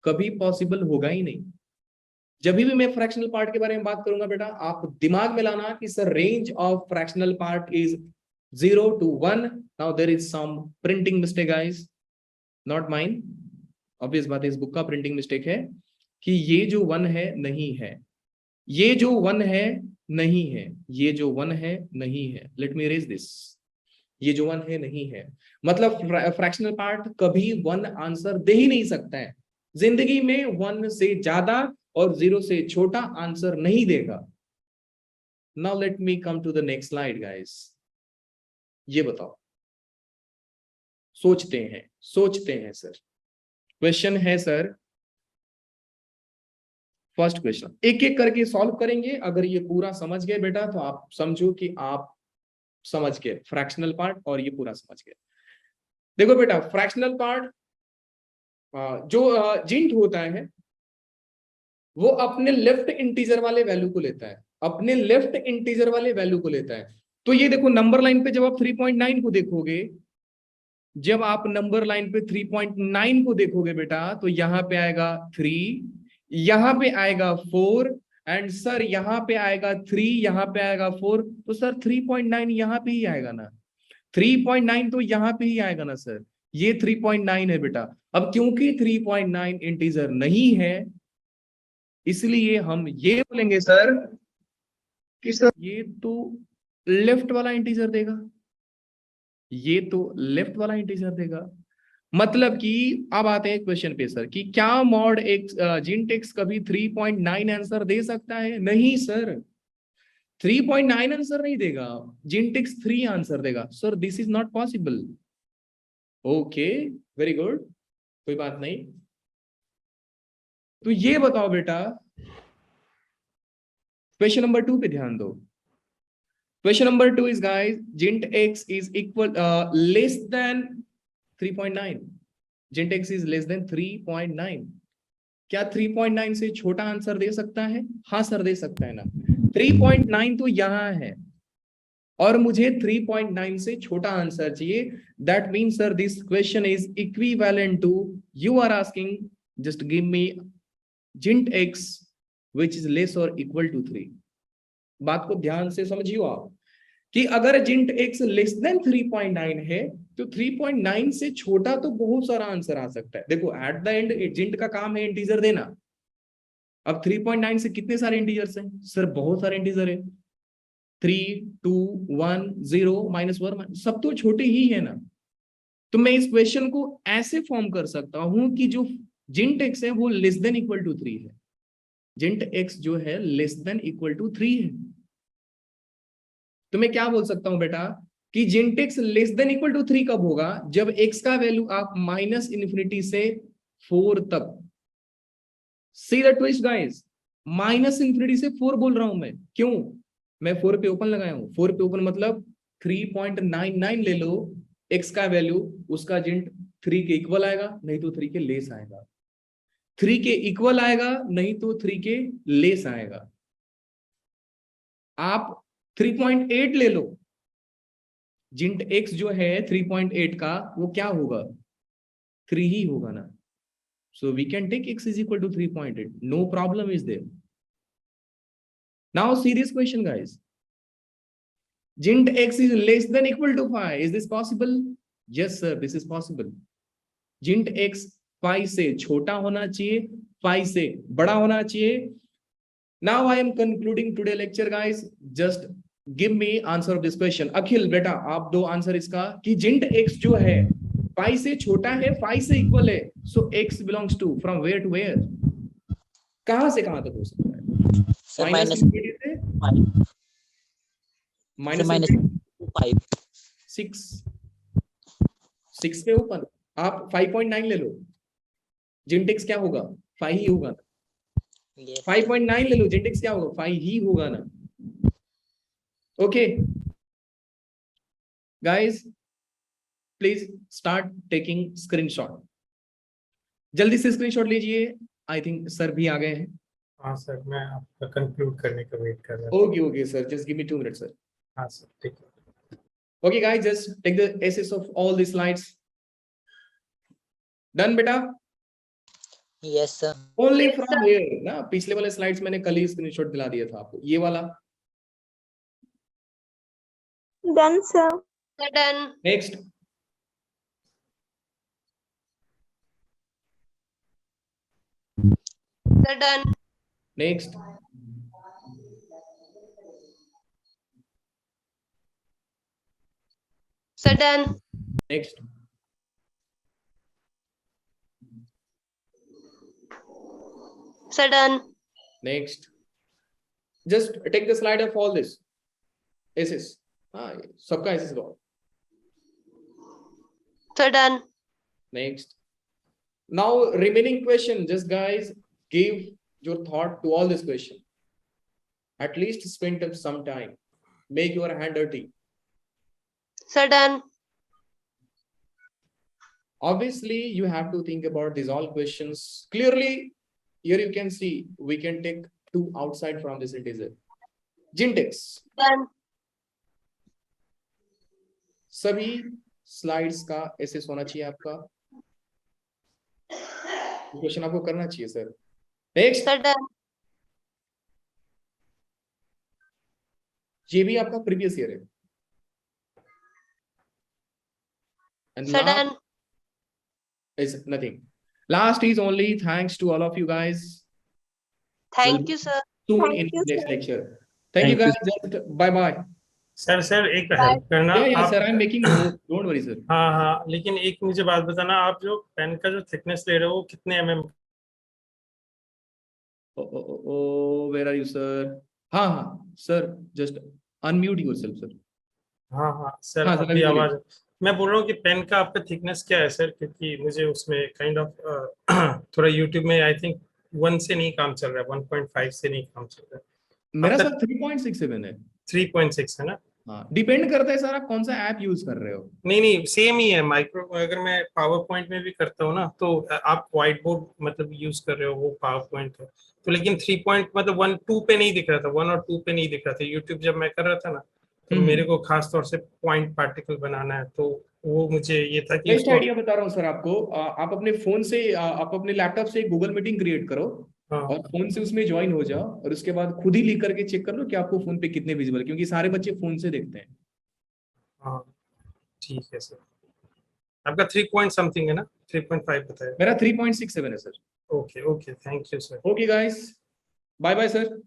कभी पॉसिबल होगा ही नहीं। जब भी मैं फ्रैक्शनल पार्ट के बारे में बात करूंगा बेटा, आप दिमाग में लाना कि sir range of fractional part is 0 to 1. Now there is some printing mistake guys, not mine. Obvious बात है, इस बुक का प्रिंटिंग मिस्टेक है कि ये जो 1 है नहीं है, ये जो 1 है नहीं है, ये जो 1 है नहीं है। लेट मी रेज दिस, ये जो 1 है नहीं है मतलब फ्रैक्शनल पार्ट कभी 1 आंसर दे ही नहीं सकता है जिंदगी में। 1 से ज्यादा और 0 से छोटा आंसर नहीं देगा। Now let me come to the next slide guys. ये बताओ, सोचते हैं सर। क्वेश्चन है सर, फर्स्ट क्वेश्चन एक एक करके सॉल्व करेंगे। अगर ये पूरा समझ गए बेटा तो आप समझो कि आप समझ गए फ्रैक्शनल पार्ट और ये पूरा समझ गए। देखो बेटा फ्रैक्शनल पार्ट जो जिंट होता है वो अपने लेफ्ट इंटीजर वाले वैल्यू को लेता है, अपने लेफ्ट इंटीजर वाले वैल्यू को लेता है। तो ये देखो नंबर लाइन पे जब आप 3.9 को देखोगे, जब आप नंबर लाइन पे 3.9 को देखोगे बेटा, तो यहाँ पे आएगा 3, यहाँ पे आएगा 4 एंड सर यहाँ पे आएगा 3, यहाँ पे आएगा 4। तो सर 3.9 यहाँ पे ही आएगा ना, 3.9 तो यहाँ पे ही आएगा ना सर। ये 3.9 है बेटा। अब क्योंकि 3.9 इंटीजर नहीं है इसलिए हम ये बोलेंगे सर कि सर ये तो लेफ्ट वाला इंटीजर देगा, ये तो लेफ्ट वाला इंटीजर देगा। मतलब कि अब आते हैं क्वेश्चन पे सर कि क्या मॉड एक्स जिंट एक्स कभी 3.9 आंसर दे सकता है? नहीं सर, 3.9 आंसर नहीं देगा, जिंट एक्स 3 आंसर देगा sir. This is not possible. Okay very good, कोई बात नहीं। तो ये बताओ बेटा, क्वेश्चन नंबर 2 पे ध्यान दो। क्वेश्चन नंबर 2 इज गाइस जिंट x is equal less than 3.9। जिंट एक्स इज लेस देन 3.9। क्या 3.9 से छोटा आंसर दे सकता है? हाँ सर दे सकता है ना। 3.9 तो यहां है और मुझे 3.9 से छोटा आंसर चाहिए। That means sir this question is equivalent to you are asking just give me जिंट x which is less or equal to 3। बात को ध्यान से समझियो आप। कि अगर जिंट x लेस देन 3.9 है तो 3.9 से छोटा तो बहुत सारा आंसर आ सकता है। देखो एट द एंड जिंट का काम है इंटीजर देना। अब 3.9 से कितने सारे इंटीजर्स हैं सर? बहुत सारे इंटीजर है, 3, 2, 1, 0, -1 सब तो छोटे ही है ना। तो मैं इस क्वेश्चन को ऐसे फॉर्म कर सकता हूं कि जो जिंट x है वो लेस देन इक्वल टू 3 है। जिंट x जो है लेस देन इक्वल टू 3 है। तो मैं क्या बोल सकता हूं बेटा कि जिंट x less than equal to 3 कब होगा? जब x का वैल्यू आप -∞ से 4 तक। सी द ट्विस्ट गाइस, -∞ से 4 बोल रहा हूं मैं, क्यों? मैं 4 पे ओपन लगाया हूं। 4 पे ओपन मतलब 3.99 ले लो x का वैल्यू, उसका जिंट 3 के इक्वल आएगा, नहीं तो 3 के लेस आएगा। 3 के इक्वल आएगा, नहीं तो 3 के लेस आएगा। आप 3.8 ले लो, जिंट x जो है 3.8 का वो क्या होगा? 3 ही होगा ना। So we can take x is equal to 3.8. No problem is there. Now serious question guys. Jint x is less than equal to 5. Is this possible? Yes sir, this is possible. Jint x 5 से छोटा होना चाहिए, 5 से बड़ा होना चाहिए। Now I am concluding today lecture guys. Just give me answer of this question. अखिल बेटा आप दो आंसर इसका कि जिंट x जो है 5 से छोटा है, 5 से इक्वल है, so x belongs to from where to where? कहां से कहां तक हो सकता है? Sir, minus -5. से Sir, माइनस -5. 6 पे ओपन। आप 5.9 ले लो, जिंट x क्या होगा? 5 ही होगा ना। Yes. 5.9 ले लो, जिंट x क्या होगा? 5 ही होगा ना। Okay guys, please start taking screenshot. जल्दी से स्क्रीनशॉट लीजिए। आई थिंक सर भी आ गए हैं। हाँ सर, मैं आपका कंक्लूड करने का वेट कर रहा था। Okay okay sir, just give मी 2 मिनट्स सर। हाँ सर, ठीक है। Okay guys, just take the essays of all the slides. Done बेटा? Yes, sir. Only Yes, from here ना, पिछले वाले स्लाइड्स मैंने कल ही स्क्रीनशॉट दिला दिया था आपको, ये वाला। Done, sir. Sir, done. Next Sir, done. Next Sir, done. Next Sir, done. Next just take the slide of all this SS. हाँ सबका एसेस लो। Sir, done. Next. Now remaining question, just guys give your thought to all this question. At least spend some time. Make your hand dirty. Sir, done. Obviously, you have to think about these all questions. Clearly, here you can see we can take 2 outside from this integer. Jint x. Done. सभी slides का ऐसे होना चाहिए आपका। Question आपको करना चाहिए sir. Next, Sir, done. ये भी आपका प्रीवियस ईयर है। And Sir, last done. is nothing. Last is only thanks to all of you guys. Thank you, sir. Soon Thank in you, next sir. lecture. Thank you guys. Just bye bye. Sir एक help करना Yeah, आप। sir. I'm making note. Don't worry, sir. हाँ हाँ, लेकिन एक मुझे बात बताना, आप जो पेन का जो थिकनेस ले रहे हो वो कितने mm? Where are you, sir? हाँ, sir. Just unmute yourself, sir. हाँ सर, हाँ, सर, अभी बोलिए। आवाज। मैं बोल रहा हूँ कि पेन का आपका थिकनेस क्या है सर, क्योंकि मुझे उसमें काइंड ऑफ थोड़ा यूट्यूब में आई थिंक 1 से नहीं काम चल रहा है, 1.5 से नहीं काम चल रहा है। मेरा आपका सर 3.67 है। 3.6 है ना? हाँ, डिपेंड करता है सर आप कौन सा ऐप यूज कर रहे हो। नहीं सेम ही है। माइक्रो अगर मैं पावर पॉइंट में भी करता हूँ ना, तो आप व्हाइट बोर्ड मतलब यूज कर रहे हो, वो पावर पॉइंट है तो, लेकिन 3 पॉइंट मतलब 1 2 पे नहीं दिख रहा था, 1 और 2 पे नहीं दिख रहा था। यूट्यूब जब मैं कर रहा था ना, तो मेरे को खास तौर से पॉइंट पार्टिकल बनाना है, तो वो मुझे ये था कि बेस्ट आइडिया बता रहा हूँ सर आपको। आप अपने फोन से आप अपने लैपटॉप से एक गूगल मीटिंग क्रिएट करो और फोन से उसमें ज्वाइन हो जाओ और उसके बाद खुद ही लिख करके चेक कर लो कि आपको फोन पे कितने विजिबल, क्योंकि सारे बच्चे फोन से देखते हैं। हाँ ठीक है सर। आपका 3 पॉइंट समथिंग है ना, 3.5 बताया। मेरा 3.67 है sir. Okay okay, thank you sir. Okay guys, bye bye sir.